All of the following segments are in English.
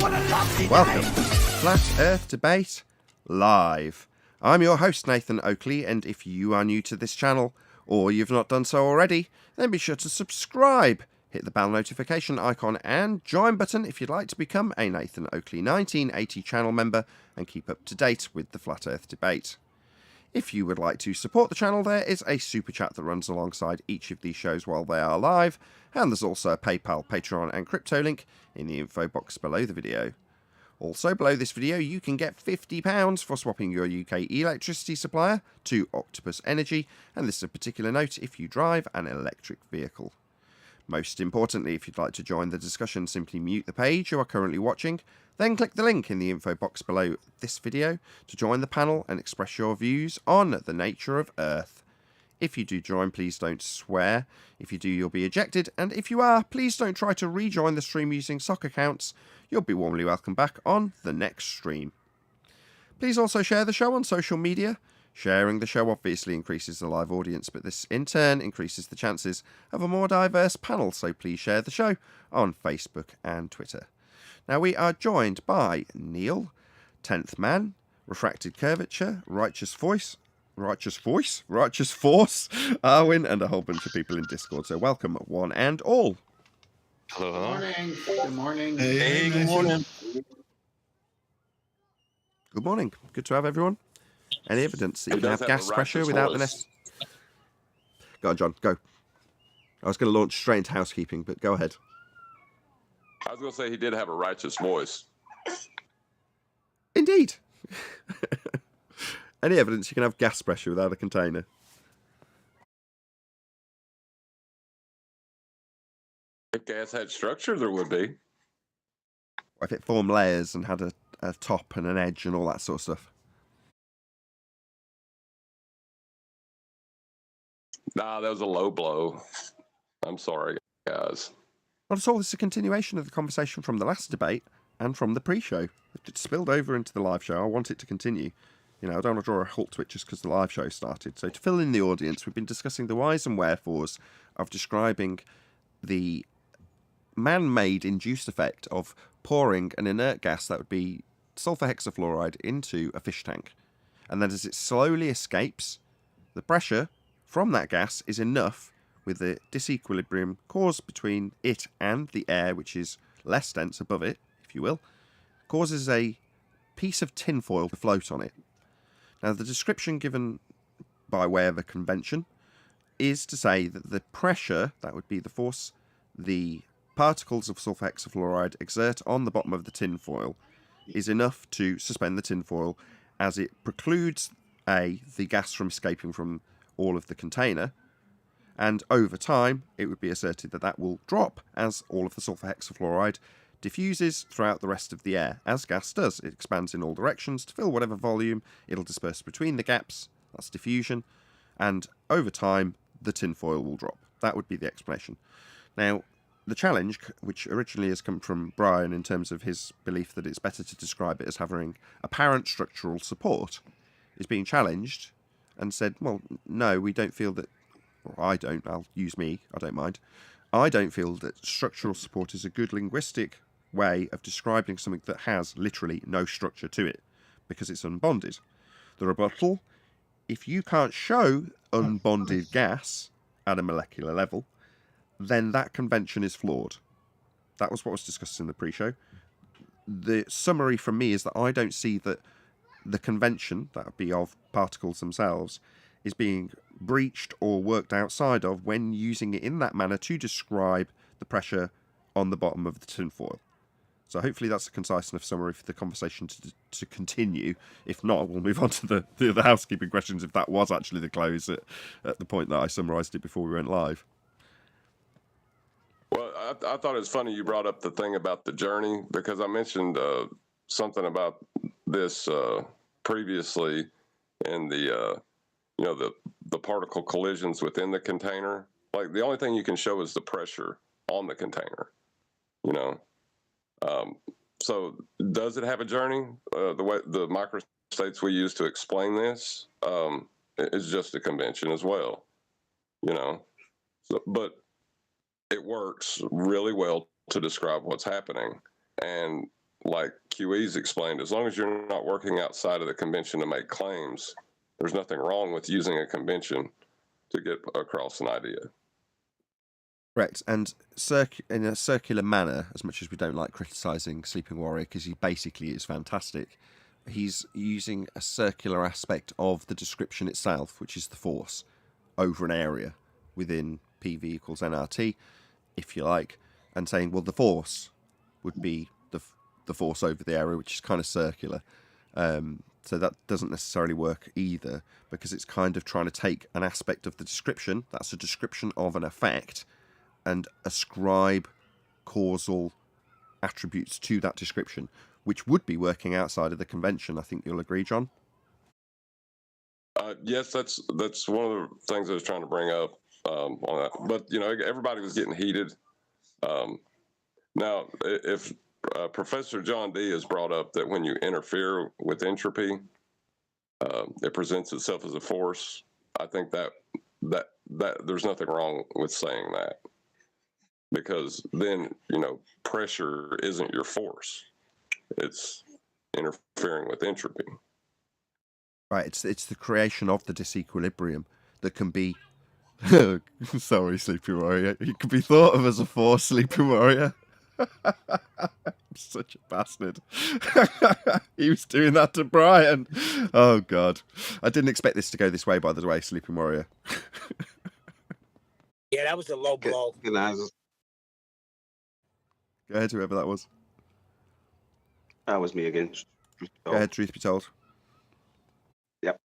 Welcome to Flat Earth Debate Live. I'm your host Nathan Oakley, and if you are new to this channel, or you've not done so already, then be sure to subscribe, hit the bell notification icon and join button if you'd like to become a Nathan Oakley 1980 channel member and keep up to date with the Flat Earth Debate. If you would like to support the channel, there is a super chat that runs alongside each of these shows while they are live, and there's also a PayPal, Patreon and crypto link in the info box below the video. Also, below this video, you can get £50 for swapping your UK electricity supplier to Octopus Energy, and this is a particular note if you drive an electric vehicle. Most importantly, if you'd like to join the discussion, simply mute the page you are currently watching, then click the link in the info box below this video to join the panel and express your views on the nature of Earth. If you do join, please don't swear. If you do, you'll be ejected, and if you are, please don't try to rejoin the stream using sock accounts. You'll be warmly welcome back on the next stream. Please also share the show on social media. Sharing the show obviously increases the live audience, but this in turn increases the chances of a more diverse panel, so please share the show on Facebook and Twitter. Now we are joined by Neil, 10th Man, Refracted Curvature, Righteous Force, Arwin, and a whole bunch of people in Discord, so welcome one and all. Hello. Good morning. Good morning. Hey, good morning. Good morning. Good to have everyone. Any evidence that you can have gas pressure without the nest? Go on, John, go. I was going to launch straight into housekeeping, but go ahead. I was going to say he did have a righteous voice. Indeed. Any evidence you can have gas pressure without a container? If gas had structure, there would be. Or if it formed layers and had a top and an edge and all that sort of stuff? Nah, that was a low blow. I'm sorry, guys. Not at all. This is a continuation of the conversation from the last debate and from the pre-show. It spilled over into the live show. I want it to continue. You know, I don't want to draw a halt to it just because the live show started. So to fill in the audience, we've been discussing the whys and wherefores of describing the man-made induced effect of pouring an inert gas that would be sulfur hexafluoride into a fish tank. And then as it slowly escapes, the pressure from that gas is enough, with the disequilibrium caused between it and the air, which is less dense above it, if you will, causes a piece of tinfoil to float on it. Now, the description given by way of a convention is to say that the pressure, that would be the force the particles of sulfur hexafluoride exert on the bottom of the tinfoil, is enough to suspend the tinfoil as it precludes the gas from escaping from all of the container, and over time it would be asserted that that will drop as all of the sulfur hexafluoride diffuses throughout the rest of the air, as gas does. It expands in all directions to fill whatever volume it'll disperse between the gaps, that's diffusion, and over time the tinfoil will drop. That would be the explanation. Now, the challenge, which originally has come from Brian in terms of his belief that it's better to describe it as having apparent structural support, is being challenged and said, well, no, we don't feel that, or I don't, I'll use me, I don't mind. I don't feel that structural support is a good linguistic way of describing something that has literally no structure to it, because it's unbonded. The rebuttal, if you can't show unbonded gas at a molecular level, then that convention is flawed. That was what was discussed in the pre-show. The summary from me is that I don't see that the convention, that would be of particles themselves, is being breached or worked outside of when using it in that manner to describe the pressure on the bottom of the tinfoil. So hopefully that's a concise enough summary for the conversation to continue. If not, we'll move on to the housekeeping questions, if that was actually the close at the point that I summarised it before we went live. Well, I thought it was funny you brought up the thing about the journey, because I mentioned something about this previously in the the particle collisions within the container. Like, the only thing you can show is the pressure on the container, you know. So does it have a journey? The way the microstates we use to explain this is just a convention as well, you know. So, but it works really well to describe what's happening. And like QE's explained, as long as you're not working outside of the convention to make claims, there's nothing wrong with using a convention to get across an idea. Correct. And in a circular manner, as much as we don't like criticising Sleeping Warrior, because he basically is fantastic, he's using a circular aspect of the description itself, which is the force, over an area within PV equals nRT, if you like, and saying, well, the force would be the force over the area, which is kind of circular. So that doesn't necessarily work either, because it's kind of trying to take an aspect of the description, that's a description of an effect, and ascribe causal attributes to that description, which would be working outside of the convention. I think you'll agree, John? Yes, that's one of the things I was trying to bring up on that. But, you know, everybody was getting heated. Now, if Professor John D. has brought up that when you interfere with entropy, it presents itself as a force, I think that there's nothing wrong with saying that. Because then, you know, pressure isn't your force. It's interfering with entropy. Right, it's the creation of the disequilibrium that can be... Sorry, Sleepy Warrior. It can be thought of as a force, Sleepy Warrior. I'm such a bastard. He was doing that to Brian. Oh, God. I didn't expect this to go this way, by the way, Sleepy Warrior. Yeah, that was a low blow. Go ahead, whoever that was. That was me again. Go ahead, truth be told. Yep.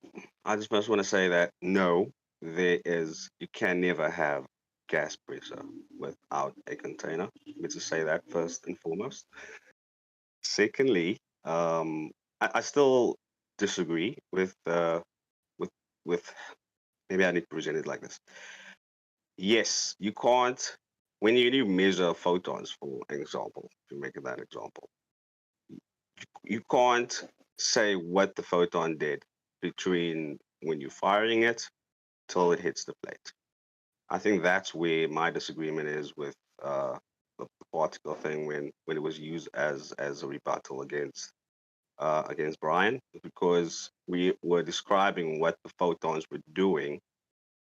I just first want to say that no, you can never have gas pressure without a container. Let me just say that first and foremost. Secondly, I still disagree with maybe I need to present it like this. Yes, you can't, when you measure photons, for example, if you make that example, you can't say what the photon did between when you're firing it till it hits the plate. I think that's where my disagreement is with the particle thing when it was used as a rebuttal against Brian, because we were describing what the photons were doing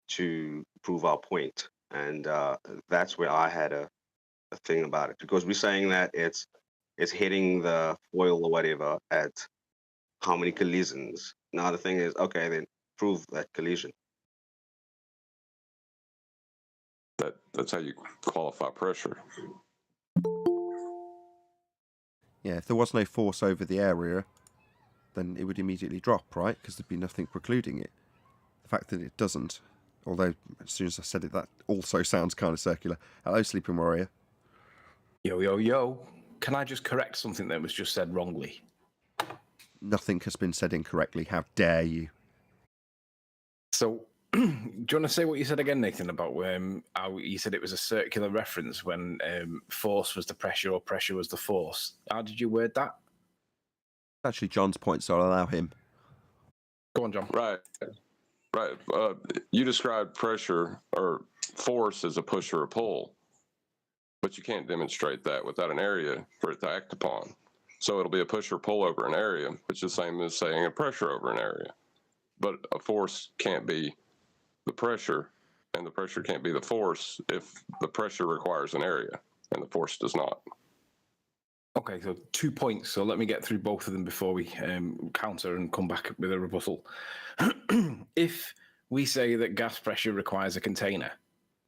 to prove our point, and that's where I had a thing about it, because we're saying that it's hitting the foil or whatever at how many collisions. Now the thing is, okay, then prove that collision. That's how you qualify pressure. Yeah, if there was no force over the area, then it would immediately drop, right? Because there'd be nothing precluding it. The fact that it doesn't, although as soon as I said it, that also sounds kind of circular. Hello, Sleeping Warrior. Yo, yo, yo. Can I just correct something that was just said wrongly? Nothing has been said incorrectly. How dare you? So, do you want to say what you said again, Nathan, about how you said it was a circular reference when force was the pressure or pressure was the force? How did you word that? Actually, John's point, so I'll allow him. Go on, John. Right. You described pressure or force as a push or a pull, but you can't demonstrate that without an area for it to act upon. So it'll be a push or pull over an area, which is the same as saying a pressure over an area. But a force can't be the pressure, and the pressure can't be the force if the pressure requires an area and the force does not. Okay, so 2 points. So let me get through both of them before we counter and come back with a rebuttal. If we say that gas pressure requires a container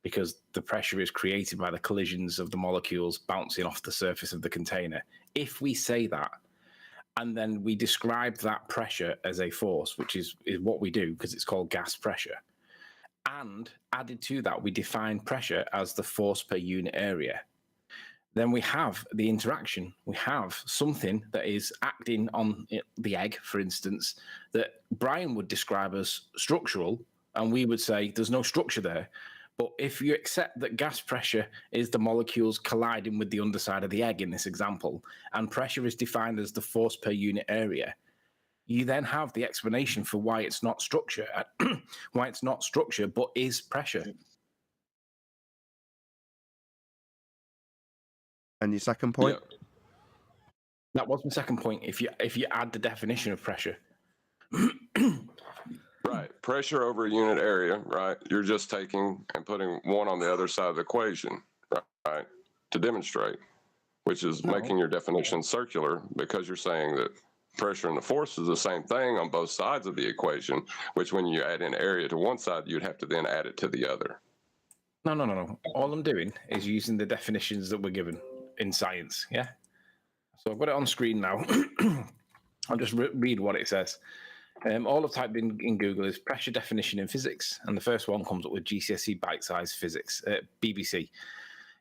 because the pressure is created by the collisions of the molecules bouncing off the surface of the container, if we say that, and then we describe that pressure as a force, which is what we do because it's called gas pressure, and added to that, we define pressure as the force per unit area, then we have the interaction. We have something that is acting on the egg, for instance, that Brian would describe as structural, and we would say there's no structure there. But if you accept that gas pressure is the molecules colliding with the underside of the egg in this example, and pressure is defined as the force per unit area, you then have the explanation for why it's not structure, but is pressure. And your second point? That was my second point. If you add the definition of pressure. Right. Pressure over a unit area, right? You're just taking and putting one on the other side of the equation, right? To demonstrate, which is making your definition circular, because you're saying that pressure and the force is the same thing on both sides of the equation, which when you add in area to one side, you'd have to then add it to the other. No. All I'm doing is using the definitions that we're given in science, yeah? So I've got it on screen now. I'll just read what it says. All I've typed in Google is pressure definition in physics, and the first one comes up with GCSE bite-sized physics, BBC.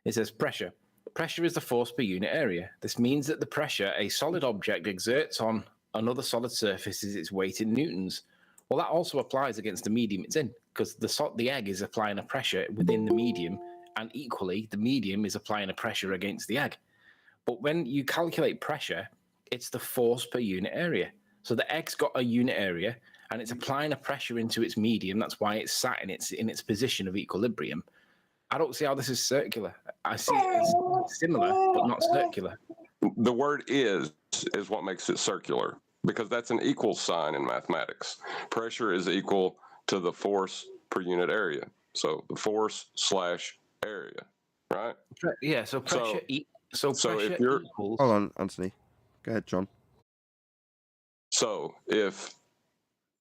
It says pressure. Pressure is the force per unit area. This means that the pressure a solid object exerts on another solid surface is its weight in newtons. Well, that also applies against the medium it's in, because the egg is applying a pressure within the medium, and equally, the medium is applying a pressure against the egg. But when you calculate pressure, it's the force per unit area. So the egg's got a unit area, and it's applying a pressure into its medium. That's why it's sat in its position of equilibrium. I don't see how this is circular. I see it as similar, but not circular. The word is what makes it circular, because that's an equal sign in mathematics. Pressure is equal to the force per unit area. So the force / area, right? Yeah, so pressure if you're, equals... Hold on, Anthony. Go ahead, John. So if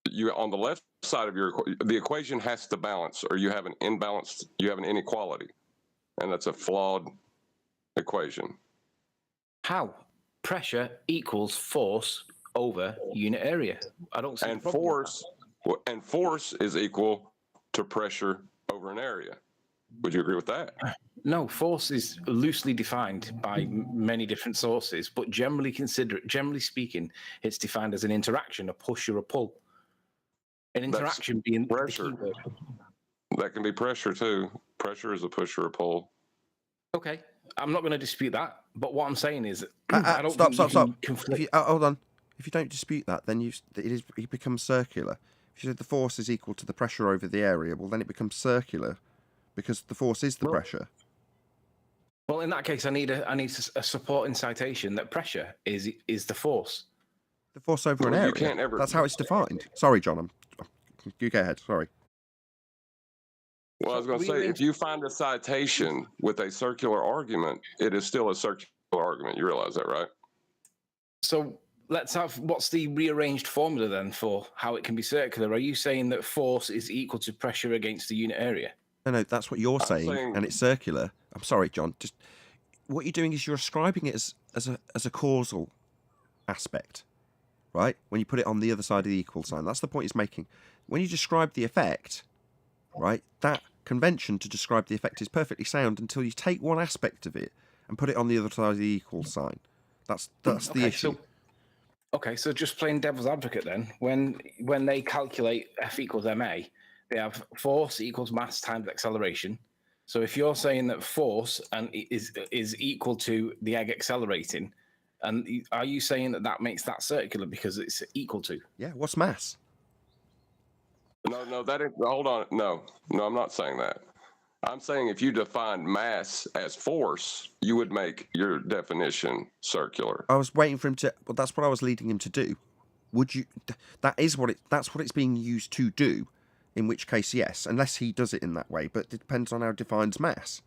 you on the left side of the equation has to balance, or you have an imbalanced, you have an inequality, and that's a flawed equation. How? Pressure equals force over unit area. I don't see. And force is equal to pressure over an area. Would you agree with that? No, force is loosely defined by many different sources, but generally speaking, it's defined as an interaction, a push or a pull. An interaction being pressure. The key word. That can be pressure too. Pressure is a push or a pull. Okay, I'm not going to dispute that, but what I'm saying is, stop. Hold on. If you don't dispute that, then it becomes circular. If you said the force is equal to the pressure over the area, well, then it becomes circular, because the force is the pressure. Well, in that case, I need a supporting citation that pressure is the force. The force over an area. That's how it's defined. Sorry, John. You go ahead. Sorry. Well, I was going to say, if you find a citation with a circular argument, it is still a circular argument. You realize that, right? So let's have, what's the rearranged formula then for how it can be circular? Are you saying that force is equal to pressure against the unit area? No, that's what you're saying, and it's circular. I'm sorry, John. Just what you're doing is you're ascribing it as a causal aspect, right? When you put it on the other side of the equal sign, that's the point he's making. When you describe the effect, right, that convention to describe the effect is perfectly sound until you take one aspect of it and put it on the other side of the equal sign. That's the issue. So just playing devil's advocate then, when they calculate F equals ma, they have force equals mass times acceleration. So if you're saying that force is equal to the egg accelerating, and are you saying that makes that circular because it's equal to? Yeah. What's mass? No, that ain't, hold on. No, I'm not saying that. I'm saying if you define mass as force, you would make your definition circular. I was waiting for him to. Well, that's what I was leading him to do. Would you? That's what it's being used to do. In which case, yes, unless he does it in that way. But it depends on how it defines mass.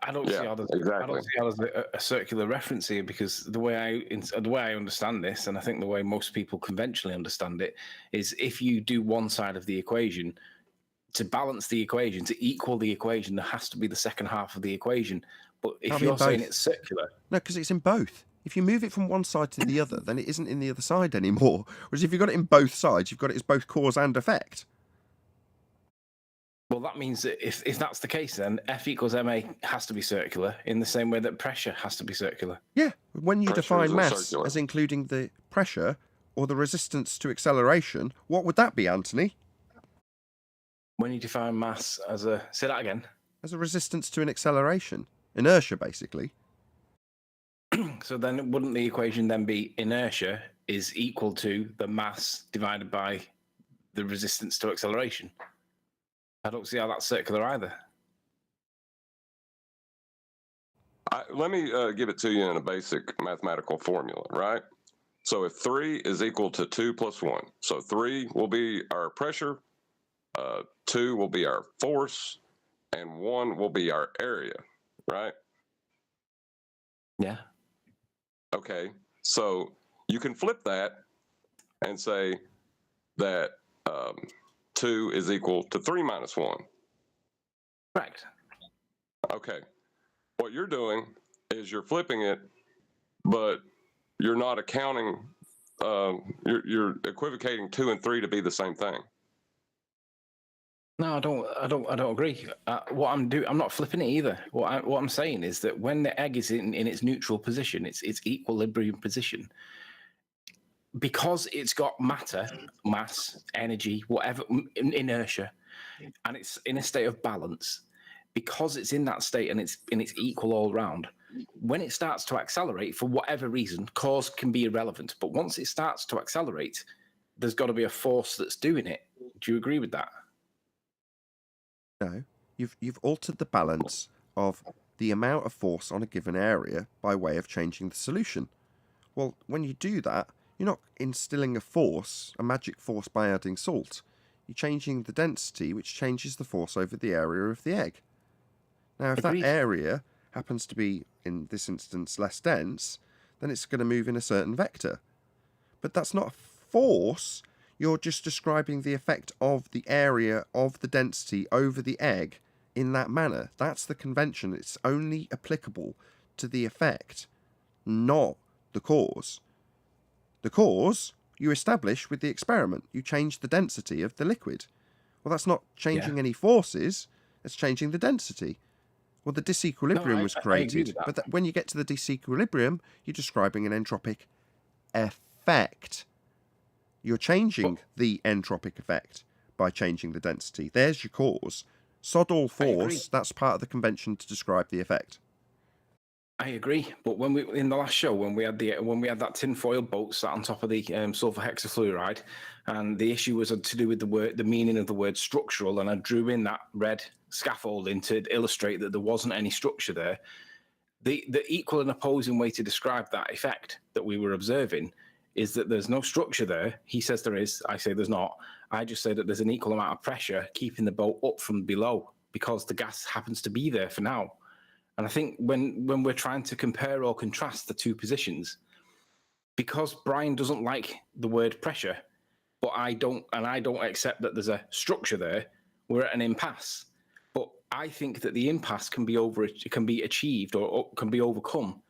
I don't see how there's a circular reference here, because the way I understand this, and I think the way most people conventionally understand it, is if you do one side of the equation, to balance the equation, to equal the equation, there has to be the second half of the equation. But if you're saying it's circular... No, because it's in both. If you move it from one side to the other, then it isn't in the other side anymore. Whereas if you've got it in both sides, you've got it as both cause and effect. Well, that means that if that's the case, then F equals ma has to be circular in the same way that pressure has to be circular. Yeah, when you define mass as including the pressure or the resistance to acceleration, what would that be, Anthony? When you define mass as a... Say that again. As a resistance to an acceleration. Inertia, basically. So then wouldn't the equation then be inertia is equal to the mass divided by the resistance to acceleration? I don't see how that's circular either. let me give it to you in a basic mathematical formula, right? So if 3 is equal to 2 plus 1, so 3 will be our pressure, 2 will be our force, and 1 will be our area, right? Yeah. Okay, so you can flip that and say that 2 is equal to 3 minus 1. Correct. Okay, what you're doing is you're flipping it, but you're not accounting, you're equivocating 2 and 3 to be the same thing. No, I don't agree. I'm not flipping it either. What I'm saying is that when the egg is in its neutral position, its equilibrium position, because it's got matter, mass, energy, whatever, inertia, and it's in a state of balance, because it's in that state and it's equal all round, when it starts to accelerate for whatever reason, cause can be irrelevant, but once it starts to accelerate, there's got to be a force that's doing it. Do you agree with that? No, you've altered the balance of the amount of force on a given area by way of changing the solution. Well, when you do that, you're not instilling a force, a magic force by adding salt. You're changing the density, which changes the force over the area of the egg. Now, if Agreed. that area happens to be, in this instance, less dense, then it's going to move in a certain vector. But that's not a force. You're just describing the effect of the area of the density over the egg in that manner. That's the convention. It's only applicable to the effect, not the cause. The cause you establish with the experiment. You change the density of the liquid. Well, that's not changing any forces. It's changing the density. Well, the disequilibrium was created. But when you get to the disequilibrium, you're describing an entropic effect. You're changing the entropic effect by changing the density. There's your cause. Sod all force, that's part of the convention to describe the effect. I agree, but when we in the last show when we had that tinfoil boat sat on top of the sulfur hexafluoride, and the issue was to do with the meaning of the word structural, and I drew in that red scaffolding to illustrate that there wasn't any structure there. The equal and opposing way to describe that effect that we were observing is that there's no structure there. He says there is. I say there's not. I just say that there's an equal amount of pressure keeping the boat up from below because the gas happens to be there for now. And I think when we're trying to compare or contrast the two positions, because Brian doesn't like the word pressure, but I don't accept that there's a structure there, we're at an impasse. But I think that the impasse can be achieved or can be overcome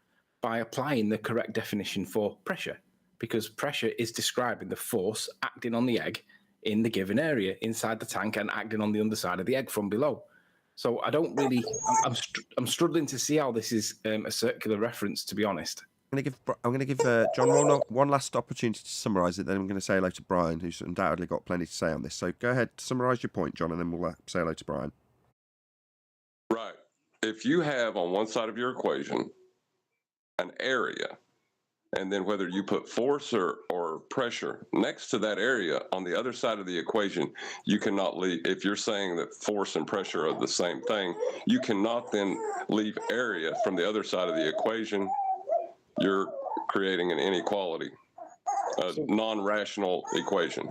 by applying the correct definition for pressure, because pressure is describing the force acting on the egg in the given area inside the tank and acting on the underside of the egg from below. So I don't really, I'm struggling to see how this is a circular reference, to be honest. I'm going to give John one last opportunity to summarise it. Then I'm going to say hello to Brian, who's undoubtedly got plenty to say on this. So go ahead, summarise your point, John, and then we'll say hello to Brian. Right. If you have on one side of your equation an area, and then whether you put force or pressure next to that area on the other side of the equation, you cannot leave. If you're saying that force and pressure are the same thing, you cannot then leave area from the other side of the equation. You're creating an inequality, a non-rational equation.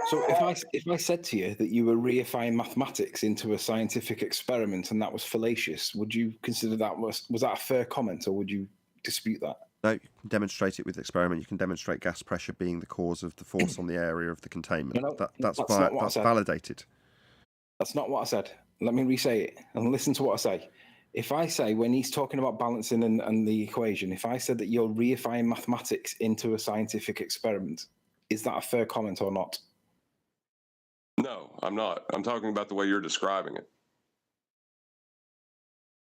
So if I said to you that you were reifying mathematics into a scientific experiment and that was fallacious, would you consider that was that a fair comment, or would you dispute that? No, you can demonstrate it with the experiment. You can demonstrate gas pressure being the cause of the force on the area of the containment. That's validated. That's not what I said. Let me re-say it and listen to what I say. If I say, when he's talking about balancing and the equation, if I said that you're reifying mathematics into a scientific experiment, is that a fair comment or not? No, I'm not. I'm talking about the way you're describing it.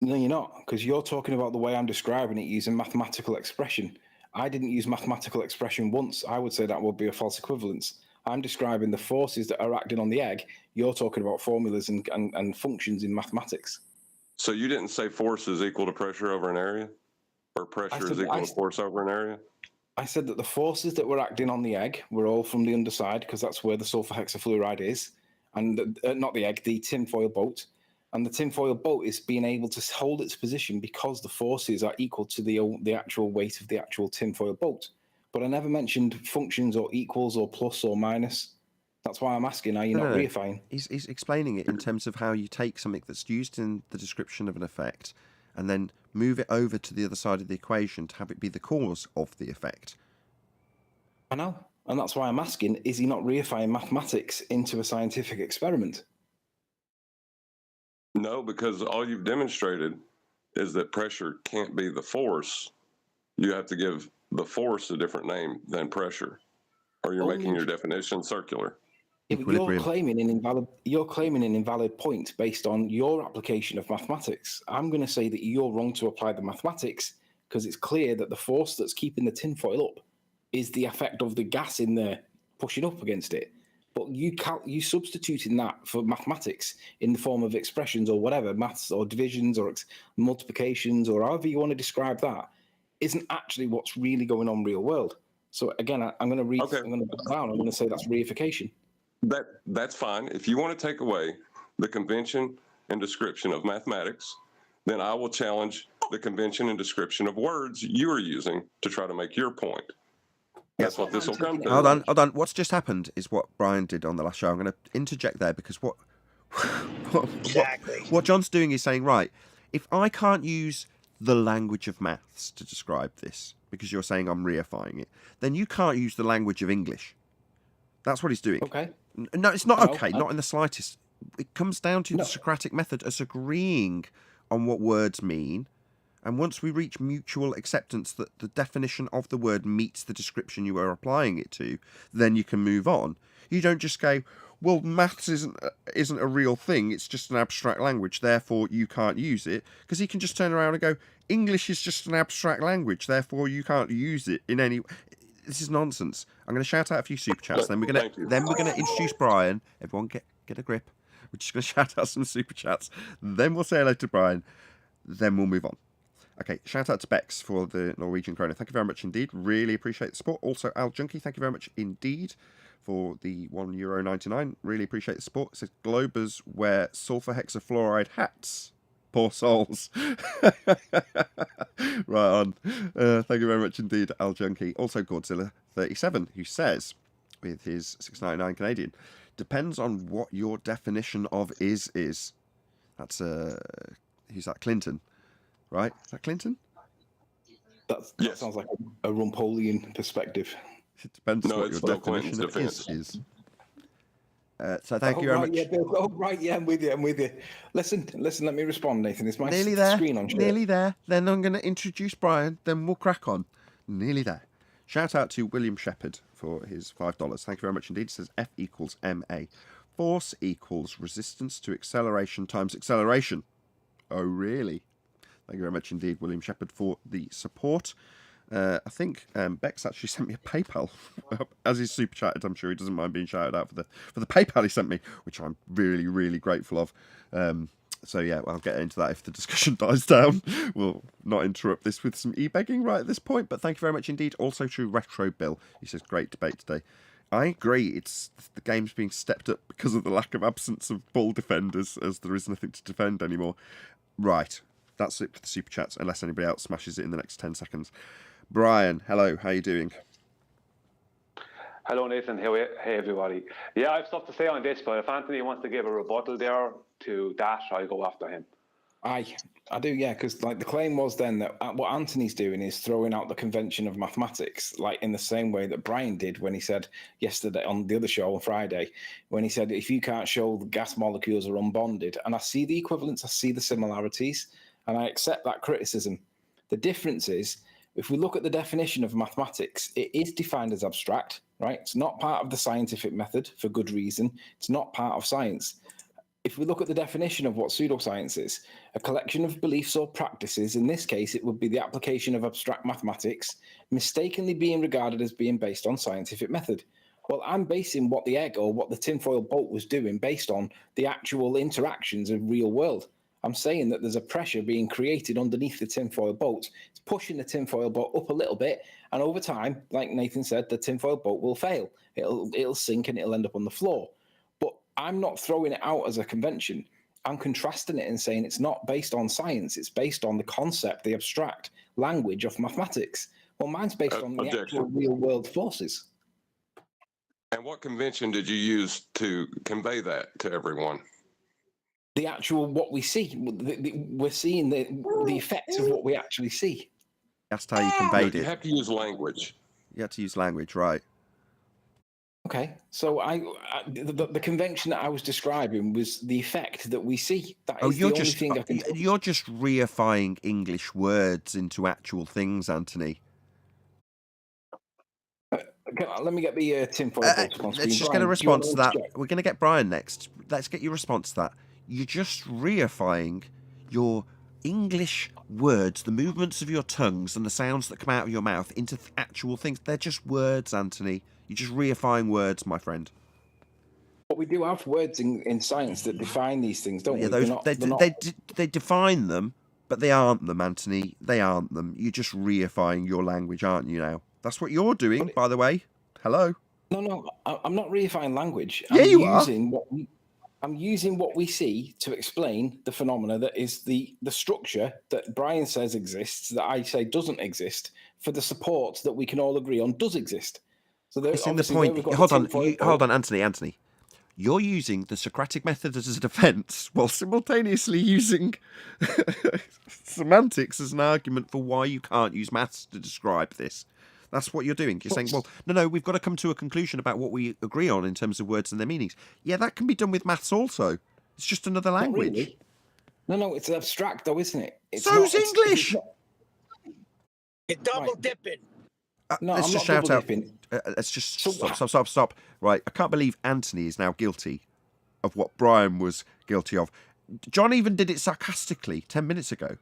No, you're not, because you're talking about the way I'm describing it using mathematical expression. I didn't use mathematical expression once. I would say that would be a false equivalence. I'm describing the forces that are acting on the egg. You're talking about formulas and functions in mathematics. So you didn't say force is equal to pressure over an area? Or pressure is equal to force over an area? I said that the forces that were acting on the egg were all from the underside, because that's where the sulfur hexafluoride is. And not the egg, the tinfoil boat. And the tinfoil boat is being able to hold its position because the forces are equal to the actual weight of the actual tinfoil boat. But I never mentioned functions or equals or plus or minus. That's why I'm asking, are you not reifying? He's explaining it in terms of how you take something that's used in the description of an effect and then move it over to the other side of the equation to have it be the cause of the effect. I know. And that's why I'm asking, is he not reifying mathematics into a scientific experiment? No, because all you've demonstrated is that pressure can't be the force. You have to give the force a different name than pressure, or you're making your definition circular. You're claiming an invalid point based on your application of mathematics. I'm going to say that you're wrong to apply the mathematics because it's clear that the force that's keeping the tinfoil up is the effect of the gas in there pushing up against it. But you substituting that for mathematics in the form of expressions or whatever, maths or divisions or multiplications or however you want to describe that, isn't actually what's really going on real world. So again, I'm going to read. Okay. I'm going to put down. I'm going to say that's reification. That's fine. If you want to take away the convention and description of mathematics, then I will challenge the convention and description of words you are using to try to make your point. That's what this will come to. Hold on. What's just happened is what Brian did on the last show. I'm going to interject there because what John's doing is saying, right, if I can't use the language of maths to describe this because you're saying I'm reifying it, then you can't use the language of English. That's what he's doing. Okay. No, it's not okay. Not in the slightest. It comes down to the Socratic method, us agreeing on what words mean. And once we reach mutual acceptance that the definition of the word meets the description you are applying it to, then you can move on. You don't just go, well, maths isn't a real thing. It's just an abstract language. Therefore, you can't use it. Because he can just turn around and go, English is just an abstract language. Therefore, you can't use it in any. This is nonsense. I'm going to shout out a few super chats. Then we're going to introduce Brian. Everyone get a grip. We're just going to shout out some super chats. Then we'll say hello to Brian. Then we'll move on. Okay, shout out to Bex for the Norwegian krona. Thank you very much indeed. Really appreciate the support. Also, Al Junkie, thank you very much indeed for the €1.99. Really appreciate the support. It says Globers wear sulfur hexafluoride hats. Poor souls. Right on. Thank you very much indeed, Al Junkie. Also, Godzilla37, who says, with his $6.99 Canadian, depends on what your definition of is. That's who's that? Clinton. Right? Is that Clinton? That sounds like a Rumpolian perspective. It depends on what your definition of is. So thank you very much. Yeah, Bill. Yeah, I'm with you. Listen, let me respond, Nathan. It's my screen on share. Nearly there. Then I'm going to introduce Brian, then we'll crack on. Nearly there. Shout out to William Shepherd for his $5. Thank you very much indeed. It says F equals MA. Force equals resistance to acceleration times acceleration. Oh, really? Thank you very much indeed, William Shepherd, for the support. I think Bex actually sent me a PayPal as he's super chatted. I'm sure he doesn't mind being shouted out for the PayPal he sent me, which I'm really, really grateful of. So yeah, I'll get into that if the discussion dies down. We'll not interrupt this with some e-begging right at this point, but thank you very much indeed. Also to Retro Bill, he says, great debate today. I agree, it's the game's being stepped up because of the lack of absence of ball defenders, as there is nothing to defend anymore. Right. That's it for the super chats, unless anybody else smashes it in the next 10 seconds. Brian, hello, how are you doing? Hello, Nathan. Hey, everybody. Yeah, I have stuff to say on this, but if Anthony wants to give a rebuttal there to that, I'll go after him. I do, yeah, because like the claim was then that what Anthony's doing is throwing out the convention of mathematics, like in the same way that Brian did when he said yesterday on the other show on Friday, when he said, if you can't show the gas molecules are unbonded, and I see the equivalence, I see the similarities, and I accept that criticism. The difference is, if we look at the definition of mathematics, it is defined as abstract, right? It's not part of the scientific method for good reason. It's not part of science. If we look at the definition of what pseudoscience is, a collection of beliefs or practices, in this case, it would be the application of abstract mathematics, mistakenly being regarded as being based on scientific method. Well, I'm basing what the egg or what the tinfoil boat was doing based on the actual interactions of real world. I'm saying that there's a pressure being created underneath the tinfoil boat. It's pushing the tinfoil boat up a little bit, and over time, like Nathan said, the tinfoil boat will fail. It'll sink and it'll end up on the floor. But I'm not throwing it out as a convention. I'm contrasting it and saying it's not based on science. It's based on the concept, the abstract language of mathematics. Well, mine's based on the actual real world forces. And what convention did you use to convey that to everyone? The actual what we see. We're seeing the effects of what we actually see. That's how you conveyed You it. have to use language. You had to use language, right? Okay, so the convention that I was describing was the effect that we see. That is the only thing I can. You're just reifying English words into actual things, Anthony. Let me get the tinfoil box on screen. Let's just get a response to that. We're going to get Brian next. Let's get your response to that. You're just reifying your English words, the movements of your tongues and the sounds that come out of your mouth into actual things. They're just words, Anthony. You're just reifying words, my friend. But we do have words in science that define these things, don't we? They define them, but they aren't them, Anthony. They aren't them. You're just reifying your language, aren't you now? That's what you're doing, by the way. Hello? No, I'm not reifying language. Yeah, you are. I'm using what we see to explain the phenomena that is the structure that Brian says exists, that I say doesn't exist, for the support that we can all agree on does exist. So there's the point. Hold on, Anthony. You're using the Socratic method as a defense while simultaneously using semantics as an argument for why you can't use maths to describe this. That's what you're doing. You're saying, well, no, we've got to come to a conclusion about what we agree on in terms of words and their meanings. Yeah, that can be done with maths also. It's just another language. Really. No, it's abstract though, isn't it? So's English. You're double dipping. No, let's I'm just not shout double out. dipping. Let's just stop. Right, I can't believe Anthony is now guilty of what Brian was guilty of. John even did it sarcastically 10 minutes ago.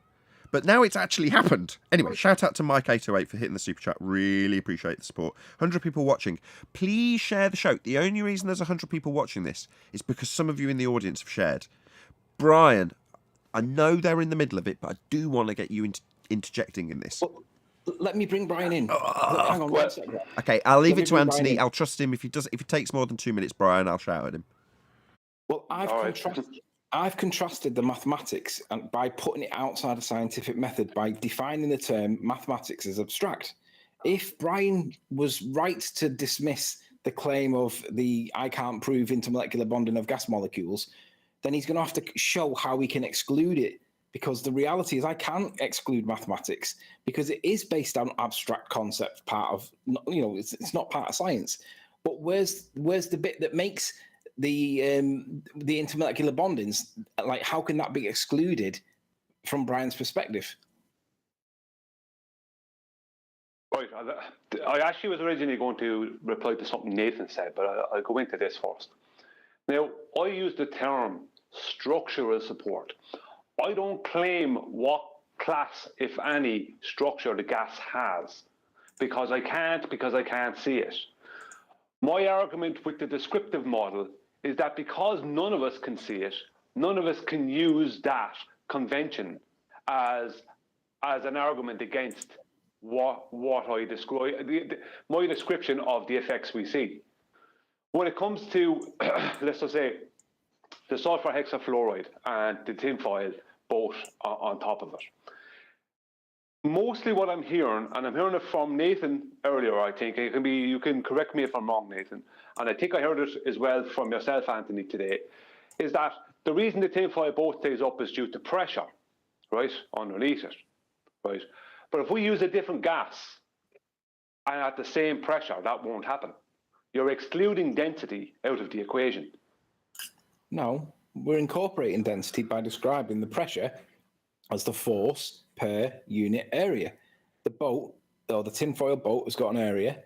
But now it's actually happened. Anyway, shout out to Mike808 for hitting the super chat. Really appreciate the support. 100 people watching. Please share the show. The only reason there's 100 people watching this is because some of you in the audience have shared. Brian, I know they're in the middle of it, but I do want to get you interjecting in this. Well, let me bring Brian in. Hang on one second. Okay, I'll leave it to Anthony. I'll trust him. If it takes more than 2 minutes, Brian, I'll shout at him. Well, I've contrasted the mathematics and by putting it outside a scientific method by defining the term mathematics as abstract. If Brian was right to dismiss the claim of I can't prove intermolecular bonding of gas molecules, then he's going to have to show how we can exclude it. Because the reality is I can't exclude mathematics because it is based on abstract concept part of, it's not part of science. But where's the bit that makes the intermolecular bondings, like how can that be excluded from Brian's perspective? Right, I actually was originally going to reply to something Nathan said, but I'll go into this first. Now, I use the term structural support. I don't claim what class, if any, structure the gas has, because I can't see it. My argument with the descriptive model is that because none of us can see it, none of us can use that convention as an argument against what I describe, my description of the effects we see. When it comes to, let's just say, the sulfur hexafluoride and the tinfoil both on top of it. Mostly what I'm hearing, and I'm hearing it from Nathan earlier, I think, you can correct me if I'm wrong, Nathan, and I think I heard it as well from yourself, Anthony, today, is that the reason the tinfoil boat stays up is due to pressure, right, underneath it, right? But if we use a different gas and at the same pressure, that won't happen. You're excluding density out of the equation. No, we're incorporating density by describing the pressure as the force per unit area. The boat, or the tinfoil boat, has got an area,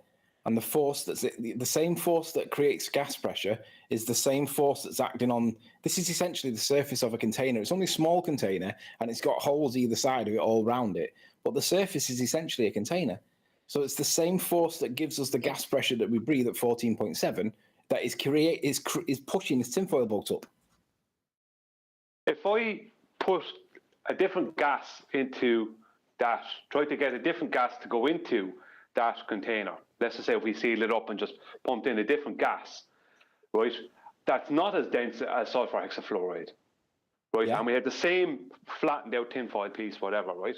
and the force that's the same force that creates gas pressure is the same force that's acting on. This is essentially the surface of a container. It's only a small container, and it's got holes either side of it, all around it. But the surface is essentially a container. So it's the same force that gives us the gas pressure that we breathe at 14.7 that is pushing this tinfoil boat up. If I put a different gas into that, try to get a different gas to go into that container, let's just say if we seal it up and just pumped in a different gas, right, that's not as dense as sulfur hexafluoride, right? Yeah. And we had the same flattened out tinfoil piece, whatever, right?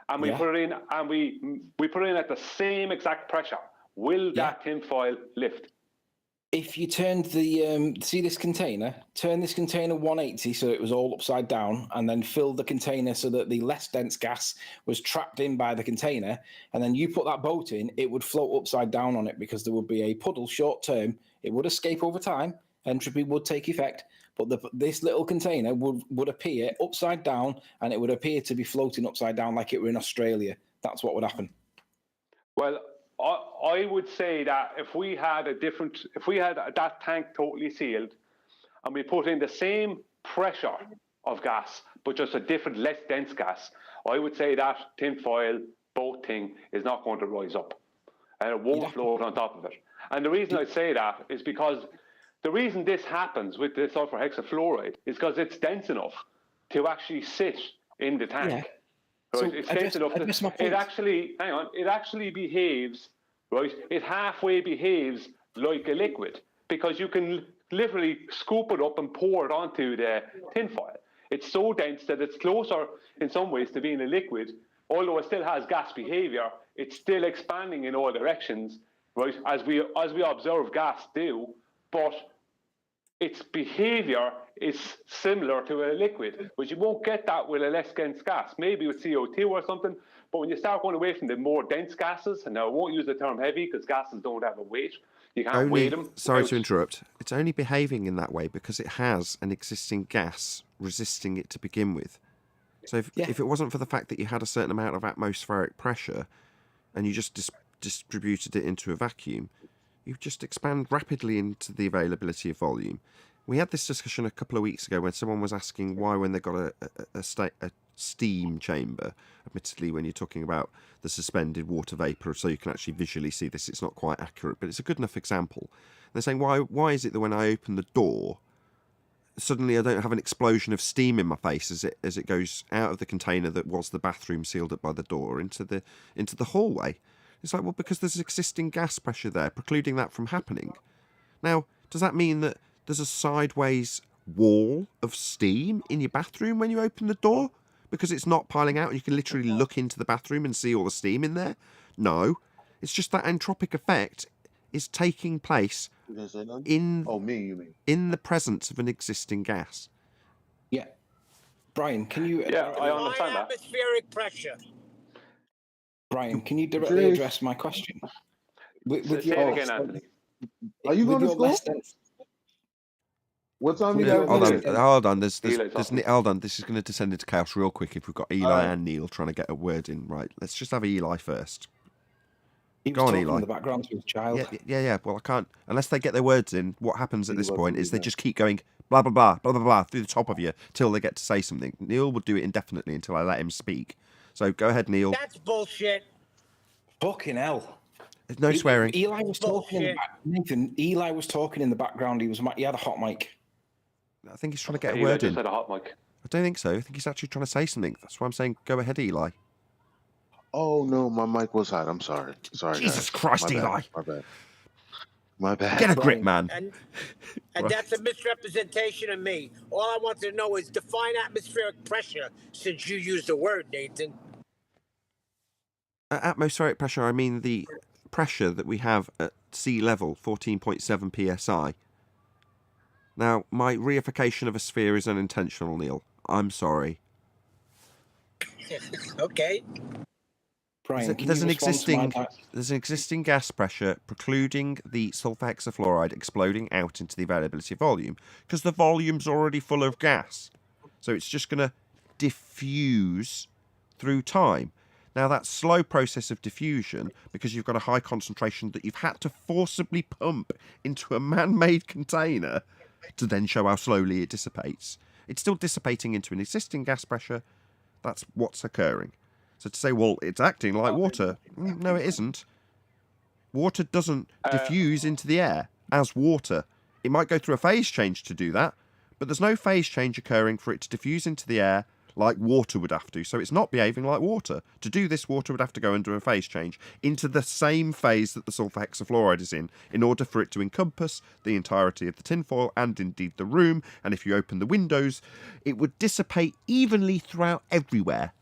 And we Yeah. put it in, and we put it in at the same exact pressure. Will that tinfoil lift? If you turned the see this container, turn this container 180 so it was all upside down, and then fill the container so that the less dense gas was trapped in by the container, and then you put that boat in, it would float upside down on it because there would be a puddle short term. It would escape over time. Entropy would take effect, but this little container would appear upside down, and it would appear to be floating upside down like it were in Australia. That's what would happen. Well, I would say that if we had that tank totally sealed, and we put in the same pressure of gas, but just a different, less dense gas, I would say that tinfoil boat thing is not going to rise up, and it won't float on top of it. And the reason I say that is because the reason this happens with the sulfur hexafluoride is because it's dense enough to actually sit in the tank. Yeah. Right? So it's dense enough that it actually behaves, right? It halfway behaves like a liquid because you can literally scoop it up and pour it onto the tinfoil. It's so dense that it's closer in some ways to being a liquid, although it still has gas behavior. It's still expanding in all directions, right? As we observe gas do, but its behavior is similar to a liquid, but you won't get that with a less dense gas. Maybe with CO2 or something, but when you start going away from the more dense gases, and now I won't use the term heavy because gases don't have a weight, you can't weigh them. Sorry to interrupt. It's only behaving in that way because it has an existing gas resisting it to begin with. So if it wasn't for the fact that you had a certain amount of atmospheric pressure and you just distributed it into a vacuum, you just expand rapidly into the availability of volume. We had this discussion a couple of weeks ago when someone was asking why, when they got a steam chamber, admittedly when you're talking about the suspended water vapour, so you can actually visually see this, it's not quite accurate, but it's a good enough example. They're saying, why is it that when I open the door, suddenly I don't have an explosion of steam in my face as it goes out of the container that was the bathroom sealed up by the door into the hallway? It's like, well, because there's existing gas pressure there, precluding that from happening. Now, does that mean that there's a sideways wall of steam in your bathroom when you open the door? Because it's not piling out and you can literally look into the bathroom and see all the steam in there? No. It's just that entropic effect is taking place in the presence of an existing gas. Yeah. Brian, can you... Yeah, I understand that. Atmospheric pressure. Brian, can you directly address my question? Say it again, Anthony. Are you going to school? What time you got? Hold on. Hold on. This is going to descend into chaos real quick if we've got Eli and Neil trying to get a word in. Right. Let's just have Eli first. Go on, Eli. In the background to his child. Yeah. Well, I can't unless they get their words in. What happens at this point is they just keep going blah blah blah blah blah blah through the top of you till they get to say something. Neil will do it indefinitely until I let him speak. So go ahead, Neil. That's bullshit. Fucking hell. There's no swearing. Eli was talking in the Nathan, Eli was talking in the background. He had a hot mic. I think he's trying to get a Eli word just in. had a hot mic. I don't think so. I think he's actually trying to say something. That's why I'm saying go ahead, Eli. Oh no, my mic was hot. I'm sorry. Jesus guys. Christ, Eli. My bad. Get a grip, man. And that's a misrepresentation of me. All I want to know is define atmospheric pressure, since you used the word, Nathan. Atmospheric pressure, I mean the pressure that we have at sea level, 14.7 psi. Now, my reification of a sphere is unintentional, Neil. I'm sorry. Okay. Brian, There's an existing gas pressure precluding the sulfur hexafluoride exploding out into the availability of volume because the volume's already full of gas. So it's just going to diffuse through time. Now, that slow process of diffusion, because you've got a high concentration that you've had to forcibly pump into a man-made container to then show how slowly it dissipates, it's still dissipating into an existing gas pressure. That's what's occurring. So to say, well, it's acting like water, no, it isn't. Water doesn't diffuse into the air as water. It might go through a phase change to do that, but there's no phase change occurring for it to diffuse into the air like water would have to. So it's not behaving like water. To do this, water would have to go under a phase change into the same phase that the sulfur hexafluoride is in order for it to encompass the entirety of the tinfoil and indeed the room. And if you open the windows, it would dissipate evenly throughout everywhere.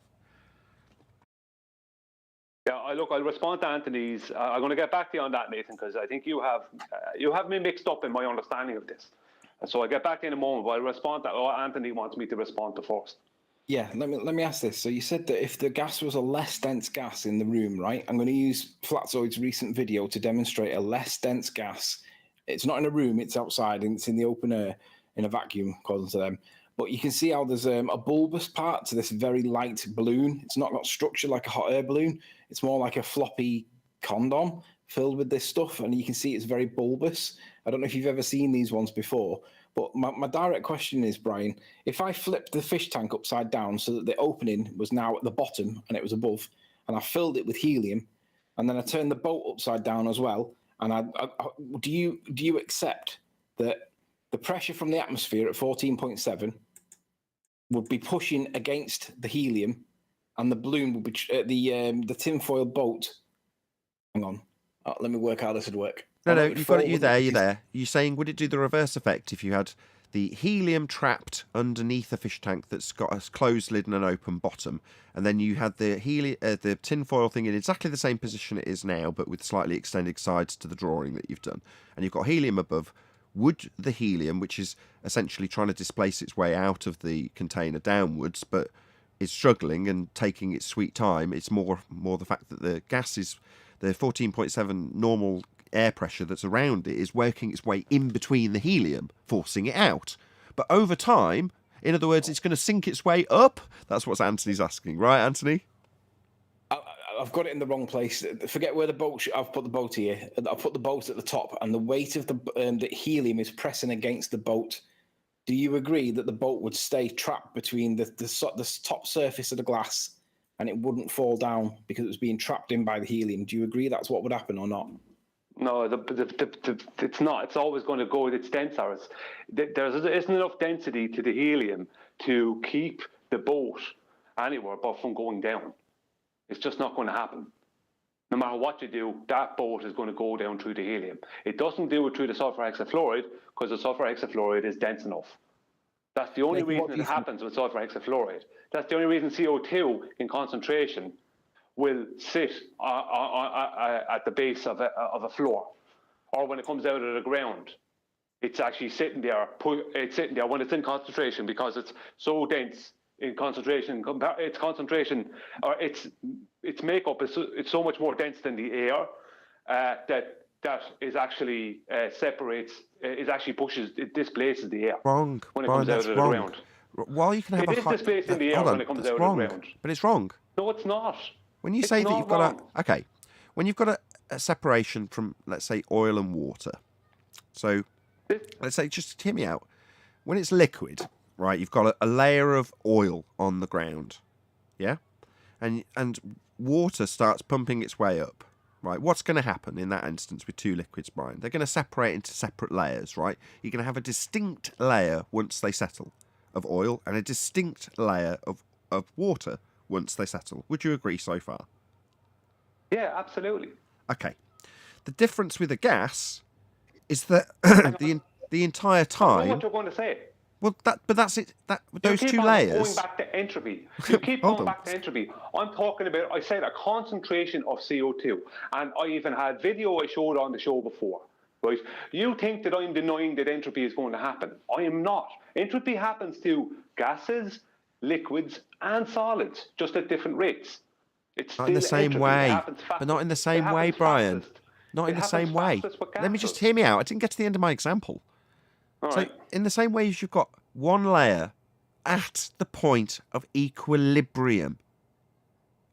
Yeah, I'll respond to Anthony's. I'm going to get back to you on that, Nathan, because I think you have me mixed up in my understanding of this. So I'll get back to you in a moment, but I'll respond to what Anthony wants me to respond to first. Yeah, let me ask this. So you said that if the gas was a less dense gas in the room, right? I'm going to use Flatzoid's recent video to demonstrate a less dense gas. It's not in a room, it's outside, and it's in the open air, in a vacuum, according to them. But you can see how there's a bulbous part to this very light balloon. It's not got structure like a hot air balloon. It's more like a floppy condom filled with this stuff, and you can see it's very bulbous. I don't know if you've ever seen these ones before, but my direct question is, Brian, if I flipped the fish tank upside down so that the opening was now at the bottom and it was above, and I filled it with helium, and then I turned the boat upside down as well, and do you accept that the pressure from the atmosphere at 14.7 would be pushing against the helium, and the balloon would be the tinfoil boat? Hang on, let me work how this would work. No, you've got it. You're there. You're saying, would it do the reverse effect if you had the helium trapped underneath a fish tank that's got a closed lid and an open bottom, and then you had the tinfoil thing in exactly the same position it is now, but with slightly extended sides to the drawing that you've done, and you've got helium above? Would the helium, which is essentially trying to displace its way out of the container downwards, but is struggling and taking its sweet time, it's more the fact that the gas is, the 14.7 normal air pressure that's around it is working its way in between the helium, forcing it out. But over time, in other words, it's going to sink its way up? That's what Anthony's asking, right, Anthony? I've got it in the wrong place. Forget where the boat. I've put the boat here. I've put the boat at the top, and the weight of the helium is pressing against the boat. Do you agree that the boat would stay trapped between the top surface of the glass, and it wouldn't fall down because it was being trapped in by the helium? Do you agree that's what would happen or not? No, it's not. It's always going to go with its denser. There isn't enough density to the helium to keep the boat anywhere but from going down. It's just not going to happen. No matter what you do, that boat is going to go down through the helium. It doesn't do it through the sulfur hexafluoride because the sulfur hexafluoride is dense enough. That's the only reason it happens with sulfur hexafluoride. That's the only reason CO2 in concentration will sit at the base of a floor, or when it comes out of the ground, it's actually sitting there. It's sitting there when it's in concentration because it's so dense in concentration. Its concentration or its makeup it's so much more dense than the air that is actually separates. It actually pushes. It displaces the air. Wrong. When it Brian, comes out of the ground. While you can have it is displacing the air when it comes out of the ground. But it's wrong. No, it's not. When you say that you've got when you've got a separation from, let's say, oil and water. So let's say, just hear me out. When it's liquid, right, you've got a layer of oil on the ground, yeah, and water starts pumping its way up, right. What's going to happen in that instance with two liquids, Brian? They're going to separate into separate layers, right? You're going to have a distinct layer once they settle of oil and a distinct layer of water once they settle. Would you agree so far? Yeah, absolutely. Okay. The difference with a gas is that the entire time. I know what you're going to say. Well, that's it. Those two layers. Going back to entropy. You keep going back to entropy. I'm talking about. I said a concentration of CO2, and I even had video I showed on the show before. Right? You think that I'm denying that entropy is going to happen? I am not. Entropy happens to gases, liquids, and solids, just at different rates. It's not in the same way, but not in the same way, Brian. Not in the same way. Let me just hear me out. I didn't get to the end of my example. So, in the same way as you've got one layer at the point of equilibrium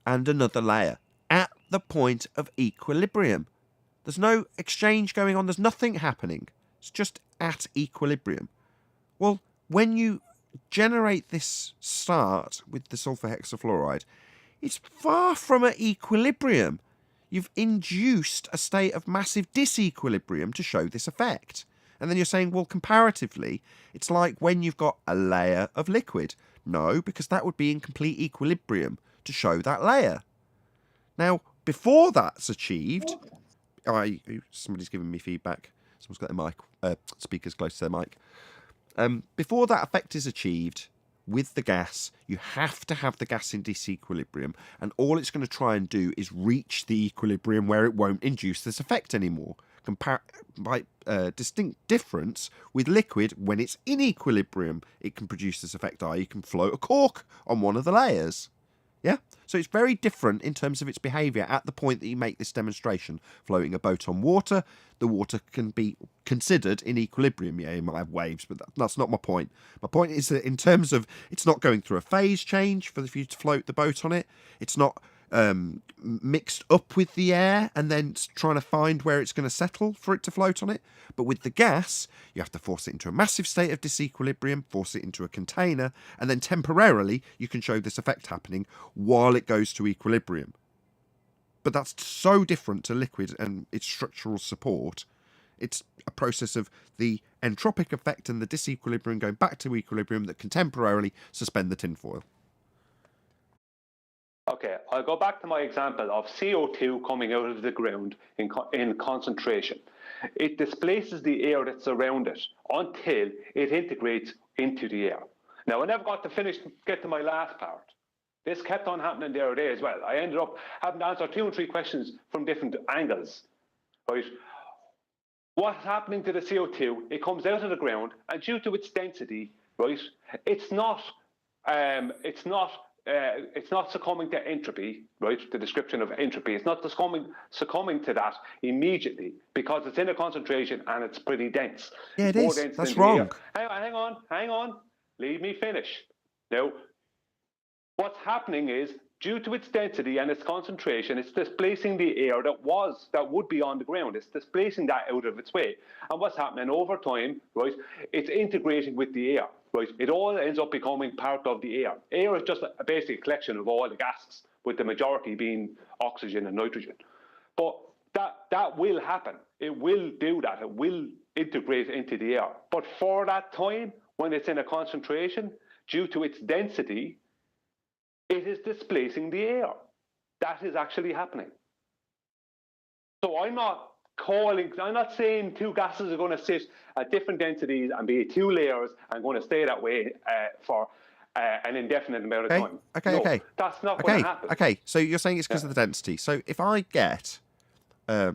and another layer at the point of equilibrium. There's no exchange going on. There's nothing happening. It's just at equilibrium. Well, when you generate this start with the sulfur hexafluoride, it's far from at equilibrium. You've induced a state of massive disequilibrium to show this effect. And then you're saying, well, comparatively, it's like when you've got a layer of liquid. No, because that would be in complete equilibrium to show that layer. Now, before that's achieved, somebody's giving me feedback. Someone's got their mic, speakers close to their mic. Before that effect is achieved with the gas, you have to have the gas in disequilibrium, and all it's going to try and do is reach the equilibrium where it won't induce this effect anymore. By distinct difference with liquid, when it's in equilibrium, it can produce this effect, i.e. you can float a cork on one of the layers. Yeah? So it's very different in terms of its behaviour at the point that you make this demonstration. Floating a boat on water, the water can be considered in equilibrium. Yeah, you might have waves, but that's not my point. My point is that in terms of it's not going through a phase change for you to float the boat on it. It's not mixed up with the air and then trying to find where it's going to settle for it to float on it. But with the gas, you have to force it into a massive state of disequilibrium, force it into a container, and then temporarily you can show this effect happening while it goes to equilibrium. But that's so different to liquid and its structural support. It's a process of the entropic effect and the disequilibrium going back to equilibrium that can temporarily suspend the tinfoil. Okay, I'll go back to my example of CO2 coming out of the ground in concentration. It displaces the air that's around it until it integrates into the air. Now, I never got to get to my last part. This kept on happening the other day as well. I ended up having to answer 2 and 3 questions from different angles, right? What's happening to the CO2? It comes out of the ground, and due to its density, right, it's not succumbing to entropy, right? The description of entropy. It's not succumbing to that immediately because it's in a concentration and it's pretty dense. Yeah, it is. That's wrong. Hang on. Leave me finish. Now, what's happening is, due to its density and its concentration, it's displacing the air that would be on the ground. It's displacing that out of its way. And what's happening over time, right? It's integrating with the air. Right, it all ends up becoming part of the air. Air is just a basic collection of all the gases, with the majority being oxygen and nitrogen. But that will happen. It will do that. It will integrate into the air. But for that time, when it's in a concentration, due to its density, it is displacing the air. That is actually happening. So I'm not saying 2 gases are going to sit at different densities and be 2 layers and going to stay that way for an indefinite amount of time. Okay. That's not going to happen. Okay, so you're saying it's because of the density. So if I get a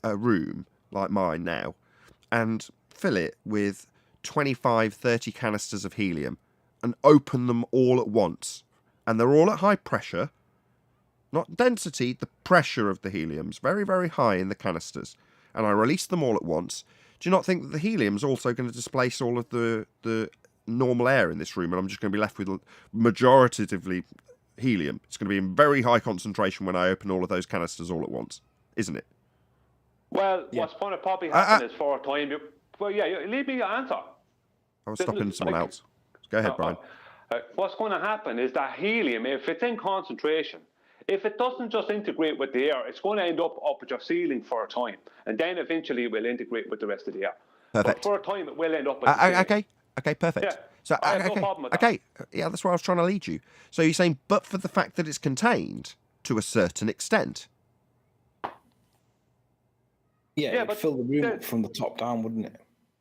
room like mine now and fill it with 25, 30 canisters of helium and open them all at once, and they're all at high pressure, not density, the pressure of the helium's very, very high in the canisters, and I release them all at once, do you not think that the helium's also going to displace all of the normal air in this room, and I'm just going to be left with majoritatively helium? It's going to be in very high concentration when I open all of those canisters all at once, isn't it? Well, yeah. What's going to probably happen is for a time... leave me answer. I was stopping someone else. Go ahead, Brian. What's going to happen is that helium, if it's in concentration, if it doesn't just integrate with the air, it's going to end up at your ceiling for a time, and then eventually it will integrate with the rest of the air. Perfect. But for a time, it will end up at the ceiling. Okay, perfect. Yeah. So, I have no problem with that. Okay, yeah, that's where I was trying to lead you. So you're saying, but for the fact that it's contained to a certain extent. Yeah, it'd fill the room from the top down, wouldn't it?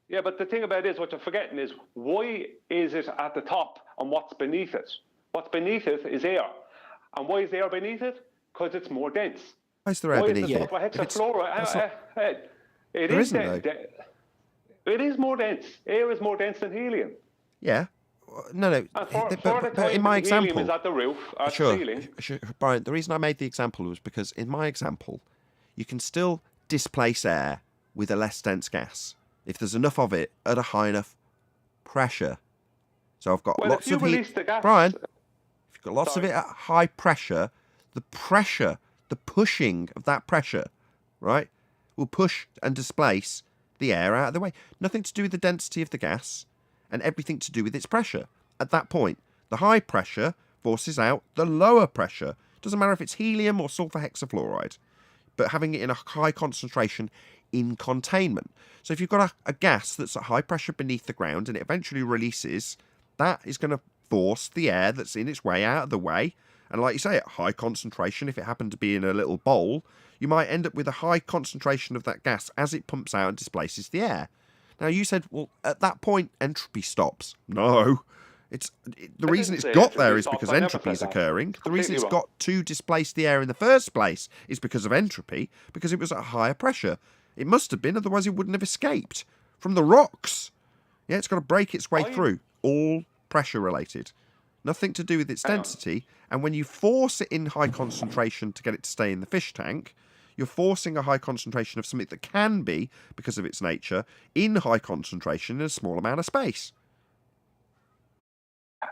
Yeah, but the thing about it is, what you're forgetting is, why is it at the top and what's beneath it? What's beneath it is air. And why is air beneath it? Because it's more dense. Why is there air beneath it? It is more dense. Air is more dense than helium. Yeah. No. But in my example, helium is at the roof, at the ceiling. Sure, Brian, the reason I made the example was because in my example, you can still displace air with a less dense gas if there's enough of it at a high enough pressure. So I've got lots of heat. Brian, if you've got lots of it at high pressure, the pushing of that pressure, right, will push and displace the air out of the way. Nothing to do with the density of the gas and everything to do with its pressure. At that point, the high pressure forces out the lower pressure. Doesn't matter if it's helium or sulfur hexafluoride, but having it in a high concentration in containment. So if you've got a gas that's at high pressure beneath the ground and it eventually releases, that is going to force the air that's in its way out of the way. And like you say, at high concentration, if it happened to be in a little bowl, you might end up with a high concentration of that gas as it pumps out and displaces the air. Now, you said, well, at that point, entropy stops. No. The reason it's got there is because entropy is occurring. The reason it's got to displace the air in the first place is because of entropy, because it was at a higher pressure. It must have been, otherwise it wouldn't have escaped from the rocks. Yeah, it's got to break its way through. All pressure related. Nothing to do with its density. And when you force it in high concentration to get it to stay in the fish tank, you're forcing a high concentration of something that can be, because of its nature, in high concentration in a small amount of space.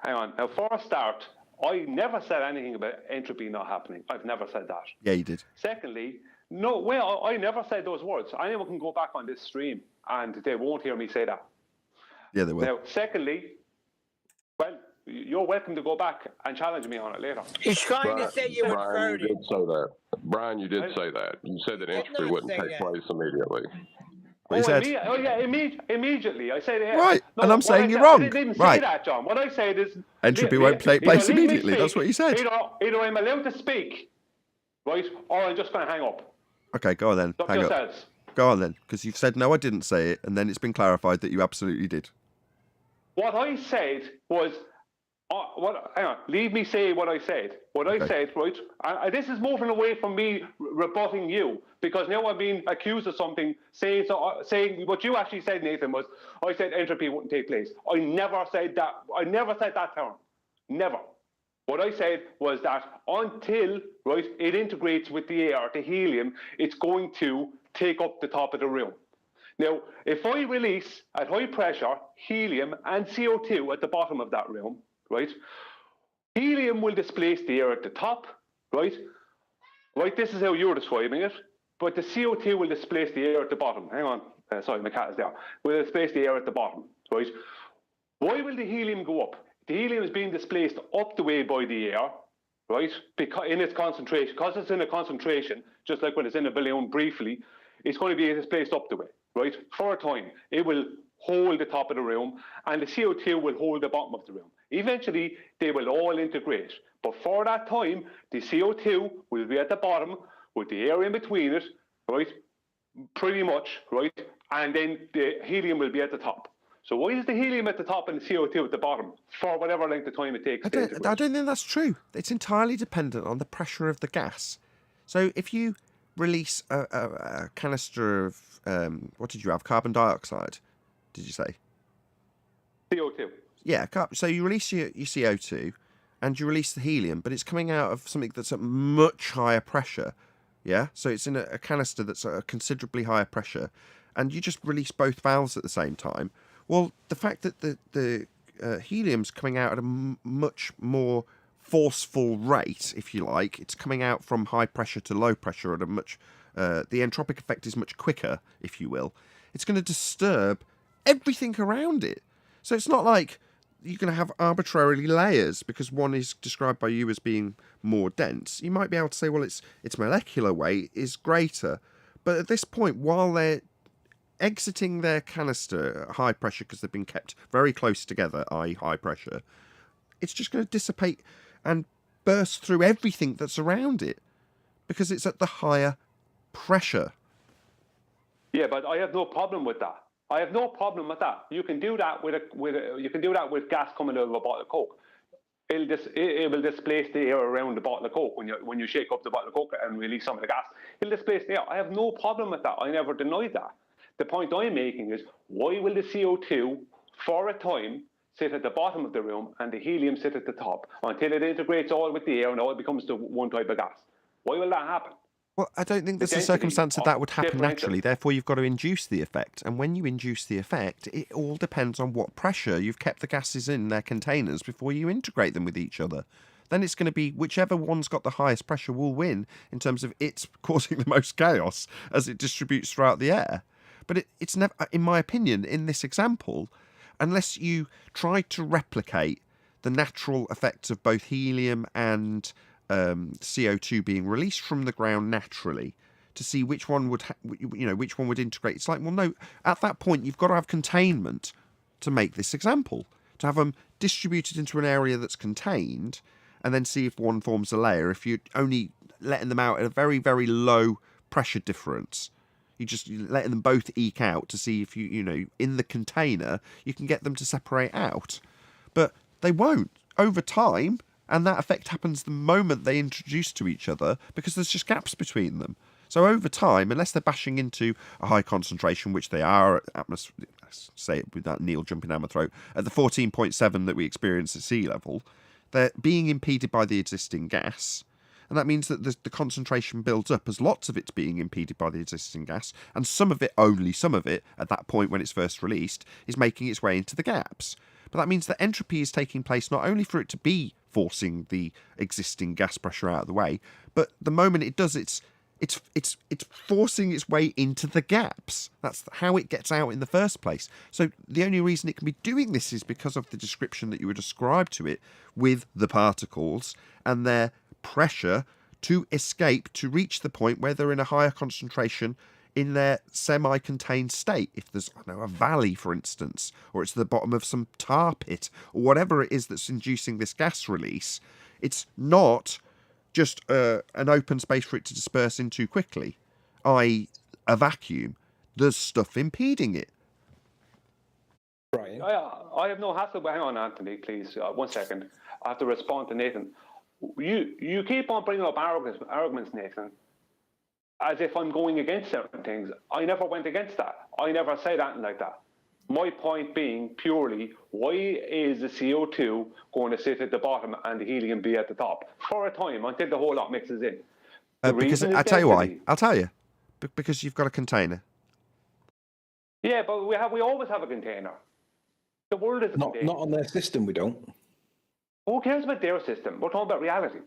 Hang on. Now, for a start, I never said anything about entropy not happening. I've never said that. Yeah, you did. Secondly, no, well, I never said those words. Anyone can go back on this stream and they won't hear me say that. Yeah, they will. Now, secondly, well, you're welcome to go back and challenge me on it later. He's trying to say you Brian, inferred you it. did say that. Brian, you did say that. You said that entropy not wouldn't say take that. place immediately. Immediately. I said it. Right, No, and I'm what saying I you're said- wrong. I didn't say Right. that, John. What I said is Entropy won't take place leave me immediately. That's speak. what you said. Either I'm allowed to speak, right, or I'm just going to hang up. Okay, go on then. Up to Hang up. yourselves. Go on then, because you've said, no, I didn't say it, and then it's been clarified that you absolutely did. What I said was, hang on, leave me say what I said. What I said, right, and this is moving away from me rebutting you, because now I'm being accused of something, saying what you actually said, Nathan, was, I said entropy wouldn't take place. I never said that. I never said that term. Never. What I said was that until, right, it integrates with the air, the helium, it's going to take up the top of the room. Now, if I release at high pressure helium and CO2 at the bottom of that room, right, helium will displace the air at the top, right? Right, this is how you're describing it, but the CO2 will displace the air at the bottom. Hang on, sorry, my cat is there. Will displace the air at the bottom, right? Why will the helium go up? The helium is being displaced up the way by the air, right? Because in its concentration, because it's in a concentration, just like when it's in a balloon briefly, it's going to be displaced up the way, right? For a time, it will hold the top of the room, and the CO2 will hold the bottom of the room. Eventually, they will all integrate. But for that time, the CO2 will be at the bottom with the air in between it, right? Pretty much, right? And then the helium will be at the top. So why is the helium at the top and the CO2 at the bottom for whatever length of time it takes? I don't think that's true. It's entirely dependent on the pressure of the gas. So if you release a canister of, what did you have, carbon dioxide, did you say? CO2. Yeah, so you release your CO2 and you release the helium, but it's coming out of something that's at much higher pressure, yeah? So it's in a canister that's at a considerably higher pressure, and you just release both valves at the same time. Well, the fact that the helium's coming out at a much more forceful rate, if you like, it's coming out from high pressure to low pressure at a much... the entropic effect is much quicker, if you will. It's going to disturb everything around it. So it's not like you're going to have arbitrarily layers because one is described by you as being more dense. You might be able to say, well, its molecular weight is greater. But at this point, while they're exiting their canister at high pressure because they've been kept very close together, i.e. high pressure, it's just going to dissipate and burst through everything that's around it because it's at the higher pressure. Yeah, but I have no problem with that. I have no problem with that. You can do that with gas coming out of a bottle of Coke. It will displace the air around the bottle of Coke when you shake up the bottle of Coke and release some of the gas. It'll displace the air. I have no problem with that. I never denied that. The point I'm making is, why will the CO2 for a time sit at the bottom of the room and the helium sit at the top until it integrates all with the air and all becomes to one type of gas? Why will that happen? Well, I don't think there's a circumstance that would happen naturally. Therefore, you've got to induce the effect. And when you induce the effect, it all depends on what pressure you've kept the gases in their containers before you integrate them with each other. Then it's going to be whichever one's got the highest pressure will win in terms of it's causing the most chaos as it distributes throughout the air. But it's never, in my opinion, in this example, unless you try to replicate the natural effects of both helium and CO2 being released from the ground naturally to see which one would which one would integrate. It's like, well, no, at that point you've got to have containment to make this example. to have them distributed into an area that's contained, and then see if one forms a layer. If you're only letting them out at a very, very low pressure difference, you're letting them both eke out to see if you know, in the container, you can get them to separate out. But they won't over time, and that effect happens the moment they introduce to each other, because there's just gaps between them. So over time, unless they're bashing into a high concentration, which they are at say it with that Neil jumping down my throat, at the 14.7 that we experience at sea level, they're being impeded by the existing gas. And that means that the concentration builds up as lots of it's being impeded by the existing gas, and some of it, only some of it, at that point when it's first released, is making its way into the gaps. But that means that entropy is taking place not only for it to be forcing the existing gas pressure out of the way, but the moment it does, it's forcing its way into the gaps. That's how it gets out in the first place. So the only reason it can be doing this is because of the description that you would ascribe to it with the particles and their pressure to escape to reach the point where they're in a higher concentration in their semi-contained state. If there's, I don't know, a valley, for instance, or it's the bottom of some tar pit, or whatever it is that's inducing this gas release, it's not just an open space for it to disperse into quickly, i.e. a vacuum. There's stuff impeding it. Right. I have no hassle. Hang on, Anthony, please. 1 second. I have to respond to Nathan. You keep on bringing up arguments, Nathan, as if I'm going against certain things. I never went against that. I never said anything like that. My point being purely, why is the CO2 going to sit at the bottom and the helium be at the top for a time until the whole lot mixes in? Because I'll tell you why. I'll tell you. Because you've got a container. Yeah, but we always have a container. The world is a container. Not on their system, we don't. Who cares about their system? We're talking about reality.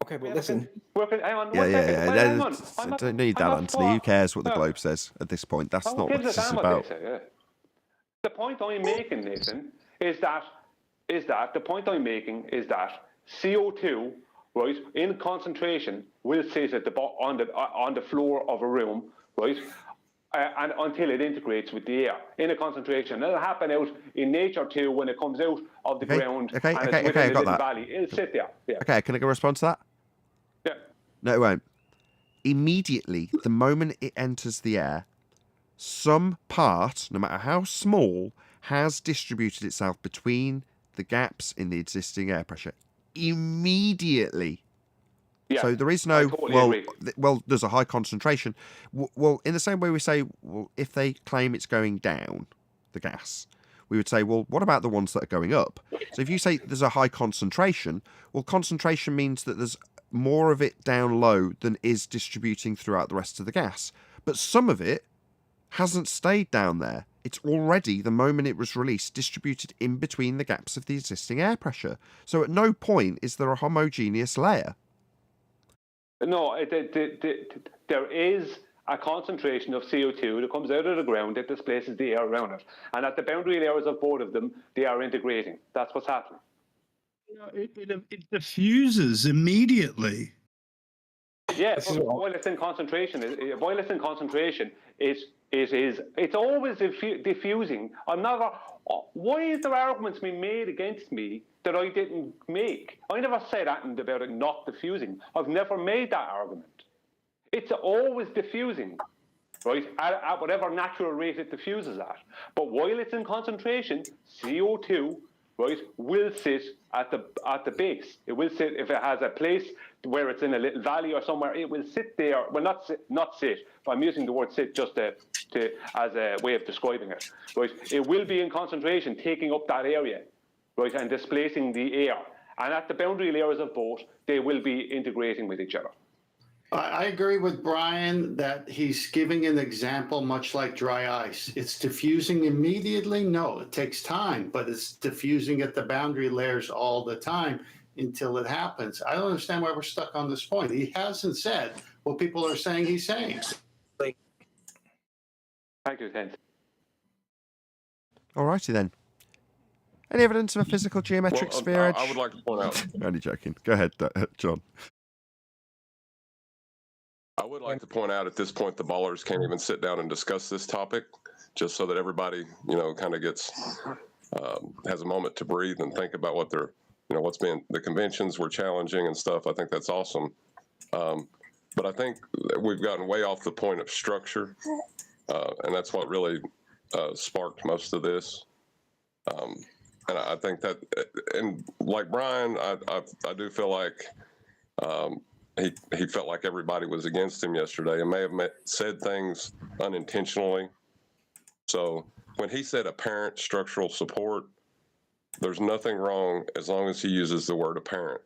Okay, but listen. Hang on. I don't need that, Anthony. Who cares what the globe says at this point? That's not what this is about. The point I'm making, Nathan, is that CO2, right, in concentration, will sit at on the floor of a room, right, and until it integrates with the air in a concentration. It'll happen out in nature too when it comes out of the ground and it's within a little valley. It'll sit there. Yeah. Okay, can I get a response to that? Yeah. No, it won't. Immediately, the moment it enters the air, some part, no matter how small, has distributed itself between the gaps in the existing air pressure. Immediately. Yeah, so there is no, well, there's a high concentration. Well, in the same way we say, well, if they claim it's going down, the gas, we would say, well, what about the ones that are going up? So if you say there's a high concentration, well, concentration means that there's more of it down low than is distributing throughout the rest of the gas. But some of it hasn't stayed down there. It's already, the moment it was released, distributed in between the gaps of the existing air pressure. So at no point is there a homogeneous layer. No, there is a concentration of CO2 that comes out of the ground that displaces the air around it. And at the boundary layers of both of them, they are integrating. That's what's happening. It diffuses immediately. Yeah, while it's in concentration, it's always diffusing. Why is there arguments being made against me that I didn't make? I never said anything about it not diffusing. I've never made that argument. It's always diffusing, right, at whatever natural rate it diffuses at. But while it's in concentration, CO2, right, will sit at the base. It will sit, if it has a place where it's in a little valley or somewhere, it will sit there. Well, not sit. But I'm using the word sit just as a way of describing it. Right, it will be in concentration, taking up that area, right, and displacing the air. And at the boundary layers of both, they will be integrating with each other. I agree with Brian that he's giving an example much like dry ice. It's diffusing immediately. No, it takes time, but it's diffusing at the boundary layers all the time until it happens. I don't understand why we're stuck on this point. He hasn't said what people are saying he's saying. Thank you, Ken. All righty then. Any evidence of a physical geometric sphere edge? I would like to point out. Only joking. Go ahead, John. I would like to point out at this point the ballers can't even sit down and discuss this topic, just so that everybody, kind of gets has a moment to breathe and think about what they're, what's been the conventions were challenging and stuff. I think that's awesome. But I think we've gotten way off the point of structure, and that's what really sparked most of this. And I think that, and like Brian, I do feel like he felt like everybody was against him yesterday and may have said things unintentionally. So when he said apparent structural support, there's nothing wrong as long as he uses the word apparent.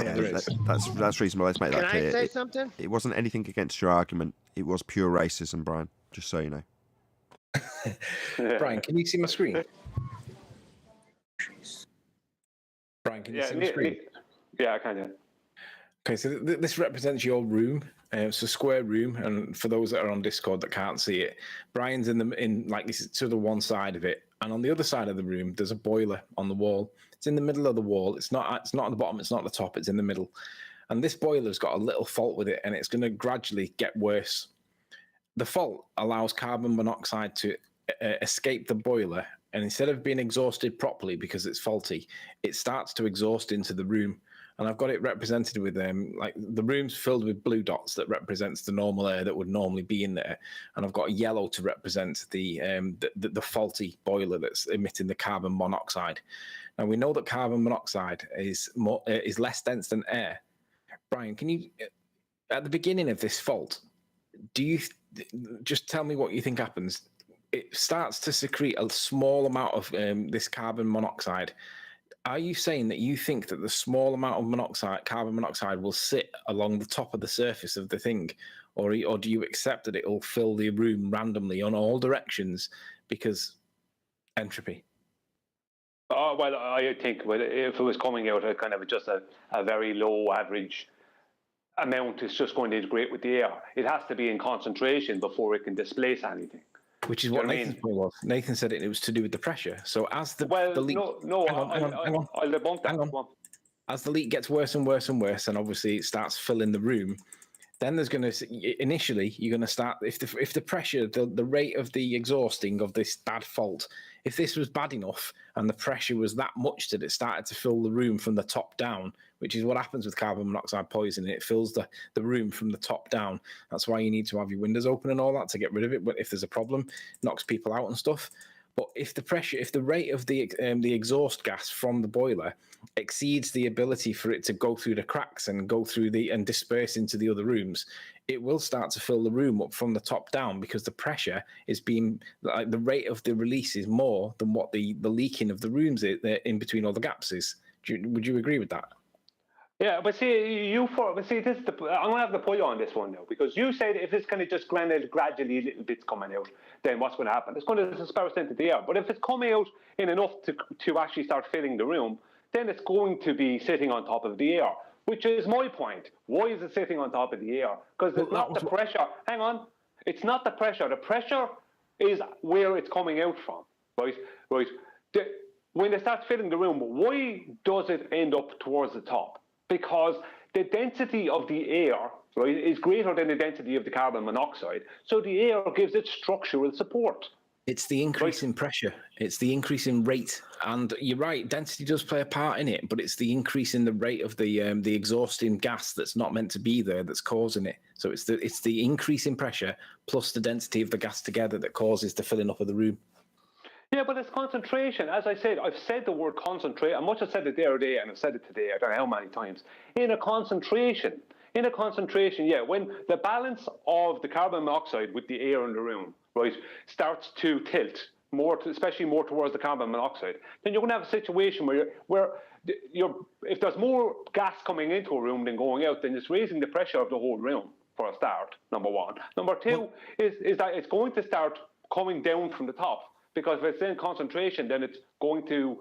Yeah, that's reasonable. Let's make that clear. Can I say something? It wasn't anything against your argument. It was pure racism, Brian. Just so you know. Brian, can you see my screen? Brian, can you see my screen? Yeah, I can. Yeah. Okay, so this represents your room. It's a square room, and for those that are on Discord that can't see it, Brian's in like this to the one side of it, and on the other side of the room, there's a boiler on the wall. It's in the middle of the wall. It's not at the bottom. It's not at the top. It's in the middle, and this boiler's got a little fault with it, and it's going to gradually get worse. The fault allows carbon monoxide to escape the boiler, and instead of being exhausted properly because it's faulty, it starts to exhaust into the room. And I've got it represented with like the room's filled with blue dots that represents the normal air that would normally be in there, and I've got yellow to represent the faulty boiler that's emitting the carbon monoxide. Now we know that carbon monoxide is less dense than air. Brian, can you, at the beginning of this fault, do you just tell me what you think happens? It starts to secrete a small amount of this carbon monoxide. Are you saying that you think that the small amount of carbon monoxide will sit along the top of the surface of the thing, or do you accept that it will fill the room randomly on all directions because entropy? Well, I think if it was coming out at kind of just a very low average amount, it's just going to integrate with the air. It has to be in concentration before it can displace anything. Which is what Nathan's point was. Nathan said it was to do with the pressure. So as the leak... No, I'll debunk that. Hang on. As the leak gets worse and worse and worse, and obviously it starts filling the room, then there's going to... Initially, you're going to start... If the pressure, the rate of the exhausting of this bad fault, if this was bad enough and the pressure was that much that it started to fill the room from the top down, which is what happens with carbon monoxide poisoning. It fills the room from the top down. That's why you need to have your windows open and all that to get rid of it. But if there's a problem, it knocks people out and stuff. But if the rate of the exhaust gas from the boiler exceeds the ability for it to go through the cracks and go through and disperse into the other rooms, it will start to fill the room up from the top down because the pressure is being, like, the rate of the release is more than what the leaking of the rooms in between all the gaps is. Would you agree with that? Yeah, but see, I'm going to have to pull you on this one now, because you said if it's kind of just gradually little bits coming out, then what's going to happen? It's going to disperse into the air. But if it's coming out in enough to actually start filling the room, then it's going to be sitting on top of the air, which is my point. Why is it sitting on top of the air? Because it's not the pressure. Hang on. It's not the pressure. The pressure is where it's coming out from, right? When it starts filling the room, why does it end up towards the top? Because the density of the air, right, is greater than the density of the carbon monoxide. So the air gives it structural support. It's the increase in pressure. It's the increase in rate. And you're right, density does play a part in it, but it's the increase in the rate of the exhausting gas that's not meant to be there that's causing it. So it's the increase in pressure plus the density of the gas together that causes the filling up of the room. Yeah, but it's concentration. As I said, I've said the word concentrate. I must have said it the other day, and I've said it today, I don't know how many times. In a concentration, yeah, when the balance of the carbon monoxide with the air in the room, right, starts to tilt, especially more towards the carbon monoxide, then you're going to have a situation where if there's more gas coming into a room than going out, then it's raising the pressure of the whole room, for a start, number one. Number two is that it's going to start coming down from the top. Because if it's in concentration, then it's going to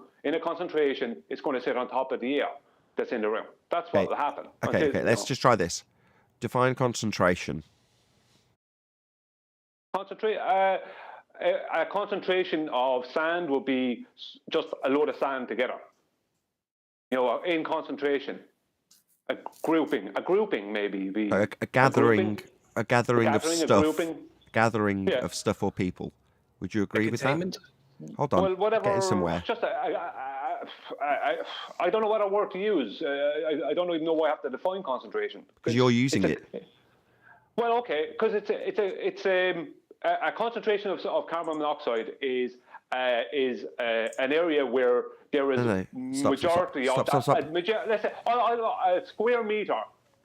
sit on top of the air that's in the room. That's what will happen. Okay, let's just try this. Define concentration. A concentration of sand would be just a load of sand together. In concentration. A grouping maybe. A gathering of stuff. Gathering of stuff or people. Would you agree with that? Hold on. Well, whatever. Getting somewhere. Just I don't know what word to use. I don't even know why I have to define concentration. Because you're using it. Well, okay, because it's a concentration of carbon monoxide is an area where there is majority of that. Let's say a square meter,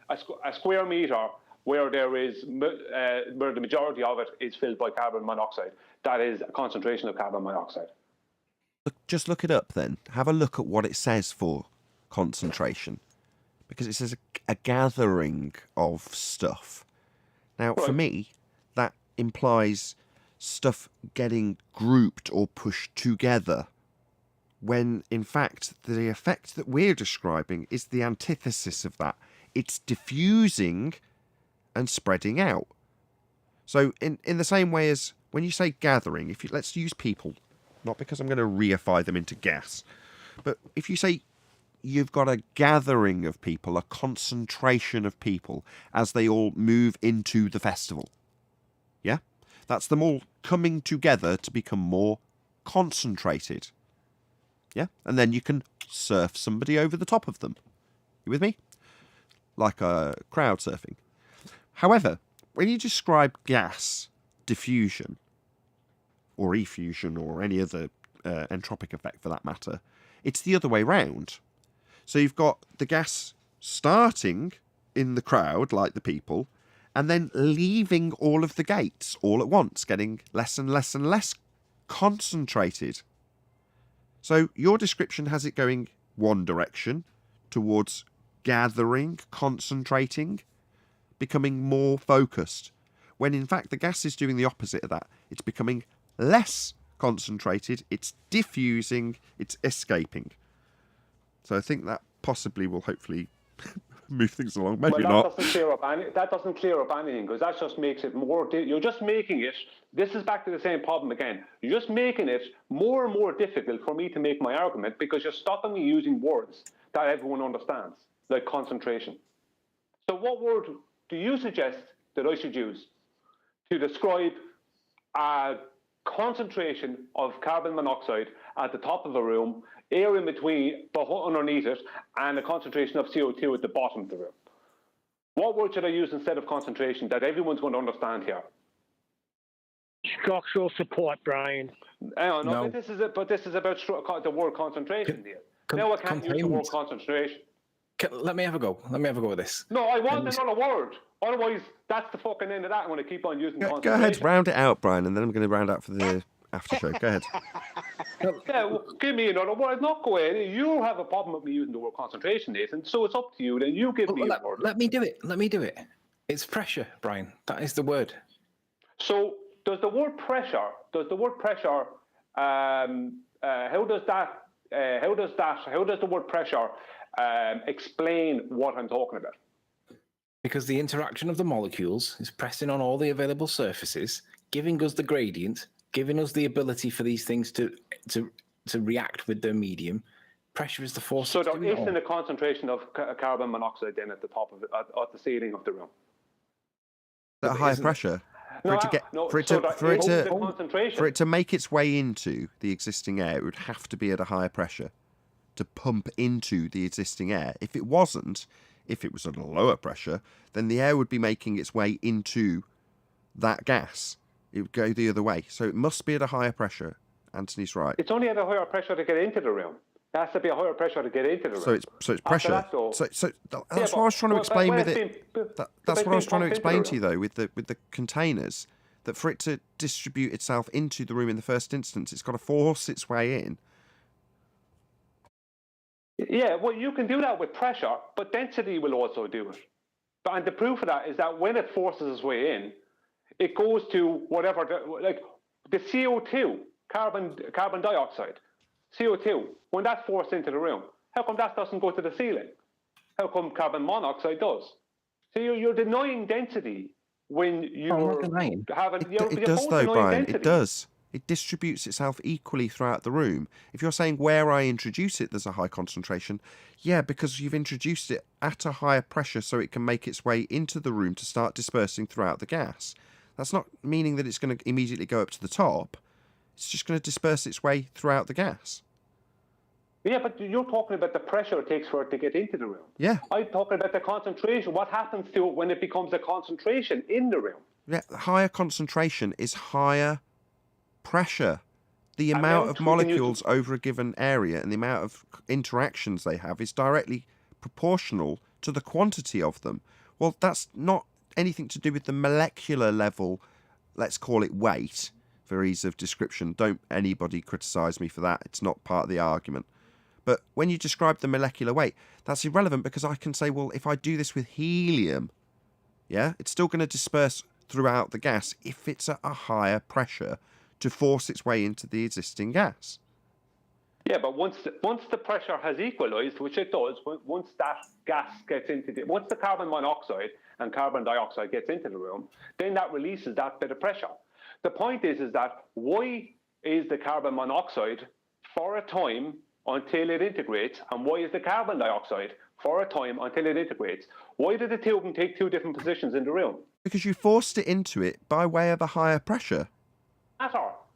a square meter where there is where the majority of it is filled by carbon monoxide. That is a concentration of carbon monoxide. Just look it up then. Have a look at what it says for concentration, because it says a gathering of stuff. Now, for me, that implies stuff getting grouped or pushed together, when in fact the effect that we're describing is the antithesis of that. It's diffusing and spreading out. So in the same way as when you say gathering, let's use people, not because I'm going to reify them into gas, but if you say you've got a gathering of people, a concentration of people as they all move into the festival. Yeah? That's them all coming together to become more concentrated. Yeah? And then you can surf somebody over the top of them. You with me? Like crowd surfing. However, when you describe gas diffusion, or effusion, or any other entropic effect for that matter, it's the other way round. So you've got the gas starting in the crowd, like the people, and then leaving all of the gates all at once, getting less and less and less concentrated. So your description has it going one direction, towards gathering, concentrating, becoming more focused, when in fact the gas is doing the opposite of that. It's becoming less concentrated, it's diffusing, it's escaping. So I think that possibly will hopefully move things along. Maybe not. That doesn't clear up anything, because that just makes it more. You're just making it. This is back to the same problem again. You're just making it more and more difficult for me to make my argument, because you're stopping me using words that everyone understands, like concentration. So what word do you suggest that I should use to describe a concentration of carbon monoxide at the top of a room, air in between, underneath it, and a concentration of CO2 at the bottom of the room? What word should I use instead of concentration that everyone's going to understand here? Structural support, Brian. No. But this is about the word concentration here. Now I can't use the word concentration. Let me have a go. Let me have a go with this. No, I want another word. Otherwise, that's the fucking end of that. I'm going to keep on using concentration. Go ahead, round it out, Brian, and then I'm going to round out for the after show. Go ahead. Yeah, well, give me another word. Not go ahead. You have a problem with me using the word concentration, Nathan, so it's up to you. Then you give me a word. Let me do it. Let me do it. It's pressure, Brian. That is the word. So does the word pressure, how does the word pressure explain what I'm talking about? Because the interaction of the molecules is pressing on all the available surfaces, giving us the gradient, giving us the ability for these things to react with their medium. Pressure is the force. So there isn't a concentration of carbon monoxide then at the top of it, at the ceiling of the room. At a higher pressure. For it to make its way into the existing air, it would have to be at a higher pressure to pump into the existing air. If it wasn't, if it was at a lower pressure, then the air would be making its way into that gas. It would go the other way. So it must be at a higher pressure. Anthony's right. It's only at a higher pressure to get into the room. It has to be a higher pressure to get into the room. So it's pressure. That's what I was trying to explain with it. That's what I was trying to explain to you though with the containers. That for it to distribute itself into the room in the first instance, it's got to force its way in. Yeah, well, you can do that with pressure, but density will also do it. And the proof of that is that when it forces its way in, it goes to whatever, like the CO2, carbon dioxide, CO2, when that's forced into the room, how come that doesn't go to the ceiling? How come carbon monoxide does? So you're denying density when you're having... It does though, Brian, density. It does. It distributes itself equally throughout the room. If you're saying where I introduce it, there's a high concentration. Yeah, because you've introduced it at a higher pressure so it can make its way into the room to start dispersing throughout the gas. That's not meaning that it's going to immediately go up to the top. It's just going to disperse its way throughout the gas. Yeah, but you're talking about the pressure it takes for it to get into the room. Yeah. I'm talking about the concentration. What happens to it when it becomes a concentration in the room? Yeah, higher concentration is higher pressure. The amount of molecules over a given area and the amount of interactions they have is directly proportional to the quantity of them. Well, that's not anything to do with the molecular level, let's call it weight, for ease of description. Don't anybody criticise me for that. It's not part of the argument. But when you describe the molecular weight, that's irrelevant because I can say, well, if I do this with helium, yeah, it's still going to disperse throughout the gas if it's at a higher pressure to force its way into the existing gas. Yeah, but once the pressure has equalised, which it does, once that gas gets into once the carbon monoxide and carbon dioxide gets into the room, then that releases that bit of pressure. The point is that why is the carbon monoxide for a time until it integrates, and why is the carbon dioxide for a time until it integrates? Why did the two of them take two different positions in the room? Because you forced it into it by way of a higher pressure.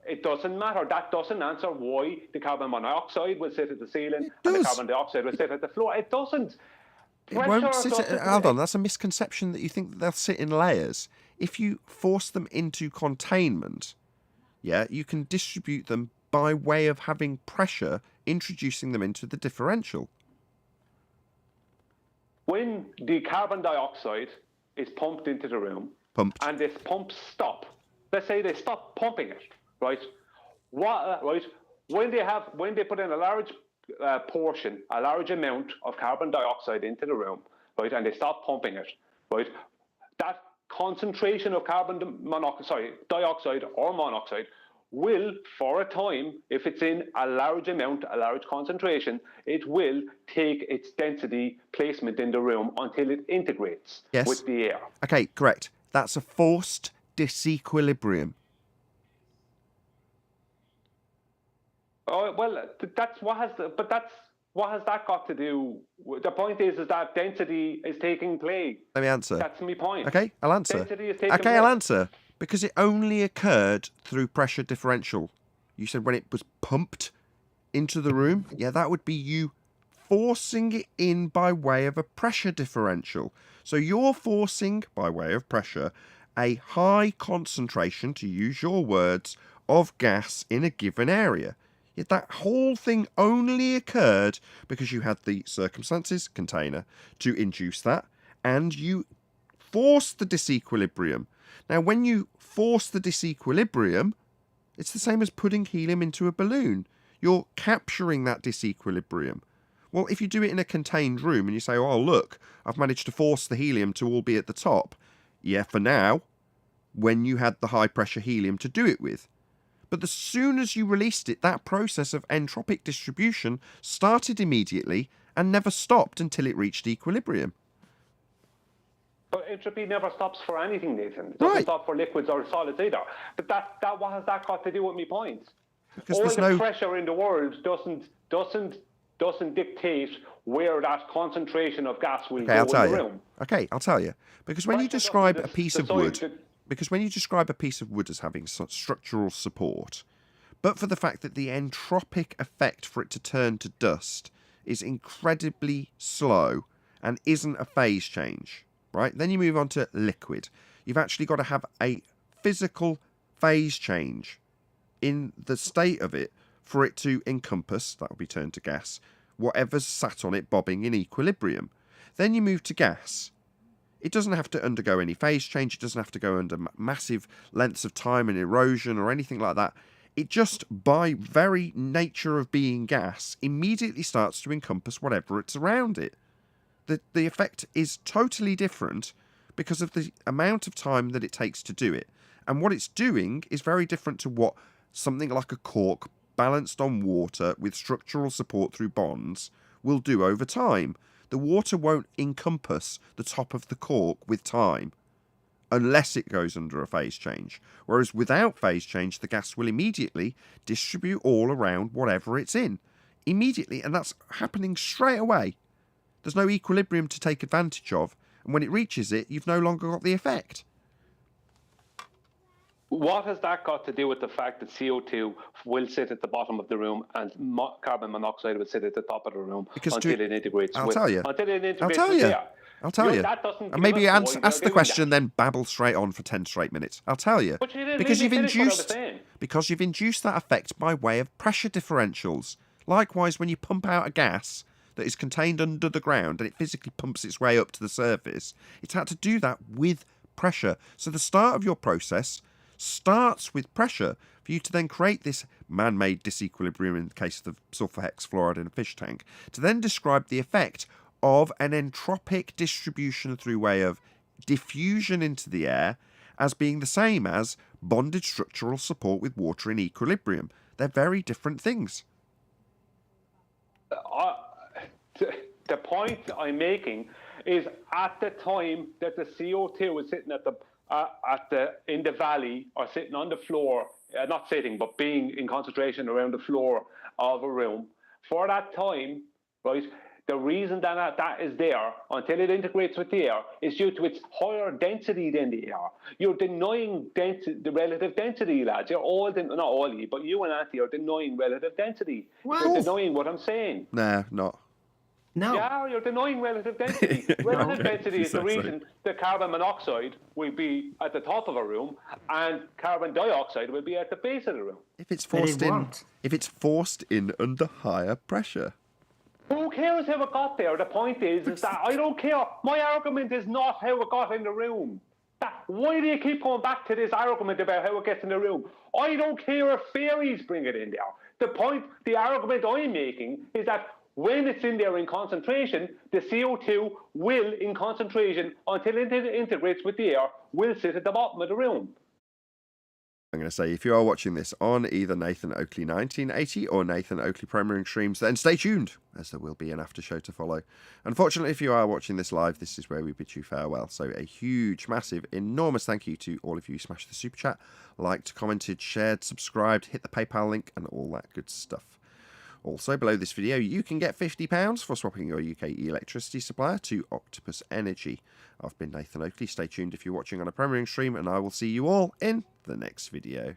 It doesn't matter. That doesn't answer why the carbon monoxide will sit at the ceiling and the carbon dioxide will sit at the floor. It doesn't. It won't sit. Hold on, that's a misconception that you think that they'll sit in layers. If you force them into containment, yeah, you can distribute them by way of having pressure, introducing them into the differential. When the carbon dioxide is pumped into the room, and this pump stop, let's say they stop pumping it, right? When they put in a large portion, a large amount of carbon dioxide into the room, right, and they stop pumping it, right, that concentration of dioxide or monoxide will, for a time, if it's in a large amount, a large concentration, it will take its density placement in the room until it integrates with the air. Okay, correct. That's a forced disequilibrium. Oh well, what has that got to do? The point is that density is taking place. Let me answer. That's my point. Okay, I'll answer. Density is taking place. I'll answer. Because it only occurred through pressure differential. You said when it was pumped into the room. Yeah, that would be you forcing it in by way of a pressure differential. So you're forcing, by way of pressure, a high concentration, to use your words, of gas in a given area. Yet that whole thing only occurred because you had the circumstances, container, to induce that, and you forced the disequilibrium. Now, when you force the disequilibrium, it's the same as putting helium into a balloon. You're capturing that disequilibrium. Well, if you do it in a contained room and you say, oh, look, I've managed to force the helium to all be at the top. Yeah, for now, when you had the high pressure helium to do it with. But as soon as you released it, that process of entropic distribution started immediately and never stopped until it reached equilibrium. But entropy never stops for anything, Nathan. It doesn't stop for liquids or solids either. But what has that got to do with me point? Because all there's the pressure in the world doesn't dictate where that concentration of gas will go in the room. Okay, I'll tell you. Because when you describe a piece of wood, as having structural support, but for the fact that the entropic effect for it to turn to dust is incredibly slow and isn't a phase change, right? Then you move on to liquid. You've actually got to have a physical phase change in the state of it for it to encompass, that will be turned to gas, whatever's sat on it bobbing in equilibrium. Then you move to gas. It doesn't have to undergo any phase change. It doesn't have to go under massive lengths of time and erosion or anything like that. It just, by very nature of being gas, immediately starts to encompass whatever it's around it. The effect is totally different because of the amount of time that it takes to do it. And what it's doing is very different to what something like a cork balanced on water with structural support through bonds will do over time. The water won't encompass the top of the cork with time unless it goes under a phase change. Whereas without phase change, the gas will immediately distribute all around whatever it's in. Immediately, and that's happening straight away. There's no equilibrium to take advantage of, and when it reaches it, you've no longer got the effect. What has that got to do with the fact that CO2 will sit at the bottom of the room and carbon monoxide will sit at the top of the room until it integrates I'll with tell you. until it integrates I'll tell with you. the air? I'll tell you. That doesn't And maybe give us why ask they're the doing question, that. then babble straight on for 10 straight minutes. I'll tell you. But you didn't Because let me you've finish what I was induced saying. because you've induced that effect by way of pressure differentials. Likewise, when you pump out a gas that is contained under the ground and it physically pumps its way up to the surface, it's had to do that with pressure. So the start of your process starts with pressure for you to then create this man-made disequilibrium in the case of the sulfur hexafluoride in a fish tank, to then describe the effect of an entropic distribution through way of diffusion into the air as being the same as bonded structural support with water in equilibrium. They're very different things. The point I'm making is at the time that the CO2 was sitting in the valley or sitting on the floor, not sitting, but being in concentration around the floor of a room, for that time, right, the reason that is there until it integrates with the air is due to its higher density than the air. You're denying the relative density, lads. You're all, not all of you, but you and Auntie are denying relative density. You're denying what I'm saying. Nah, not. No. Yeah, you're denying relative density. Relative density is the reason that carbon monoxide will be at the top of a room and carbon dioxide will be at the base of the room. If it's forced in under higher pressure. Who cares how it got there? The point is that I don't care. My argument is not how it got in the room. Why do you keep going back to this argument about how it gets in the room? I don't care if fairies bring it in there. The argument I'm making is that when it's in there in concentration, the CO2 will, in concentration, until it integrates with the air, will sit at the bottom of the room. I'm going to say, if you are watching this on either Nathan Oakley 1980 or Nathan Oakley Premiering Streams, then stay tuned, as there will be an after show to follow. Unfortunately, if you are watching this live, this is where we bid you farewell. So a huge, massive, enormous thank you to all of you who smashed the super chat, liked, commented, shared, subscribed, hit the PayPal link, and all that good stuff. Also, below this video, you can get £50 for swapping your UK electricity supplier to Octopus Energy. I've been Nathan Oakley. Stay tuned if you're watching on a premiering stream, and I will see you all in the next video.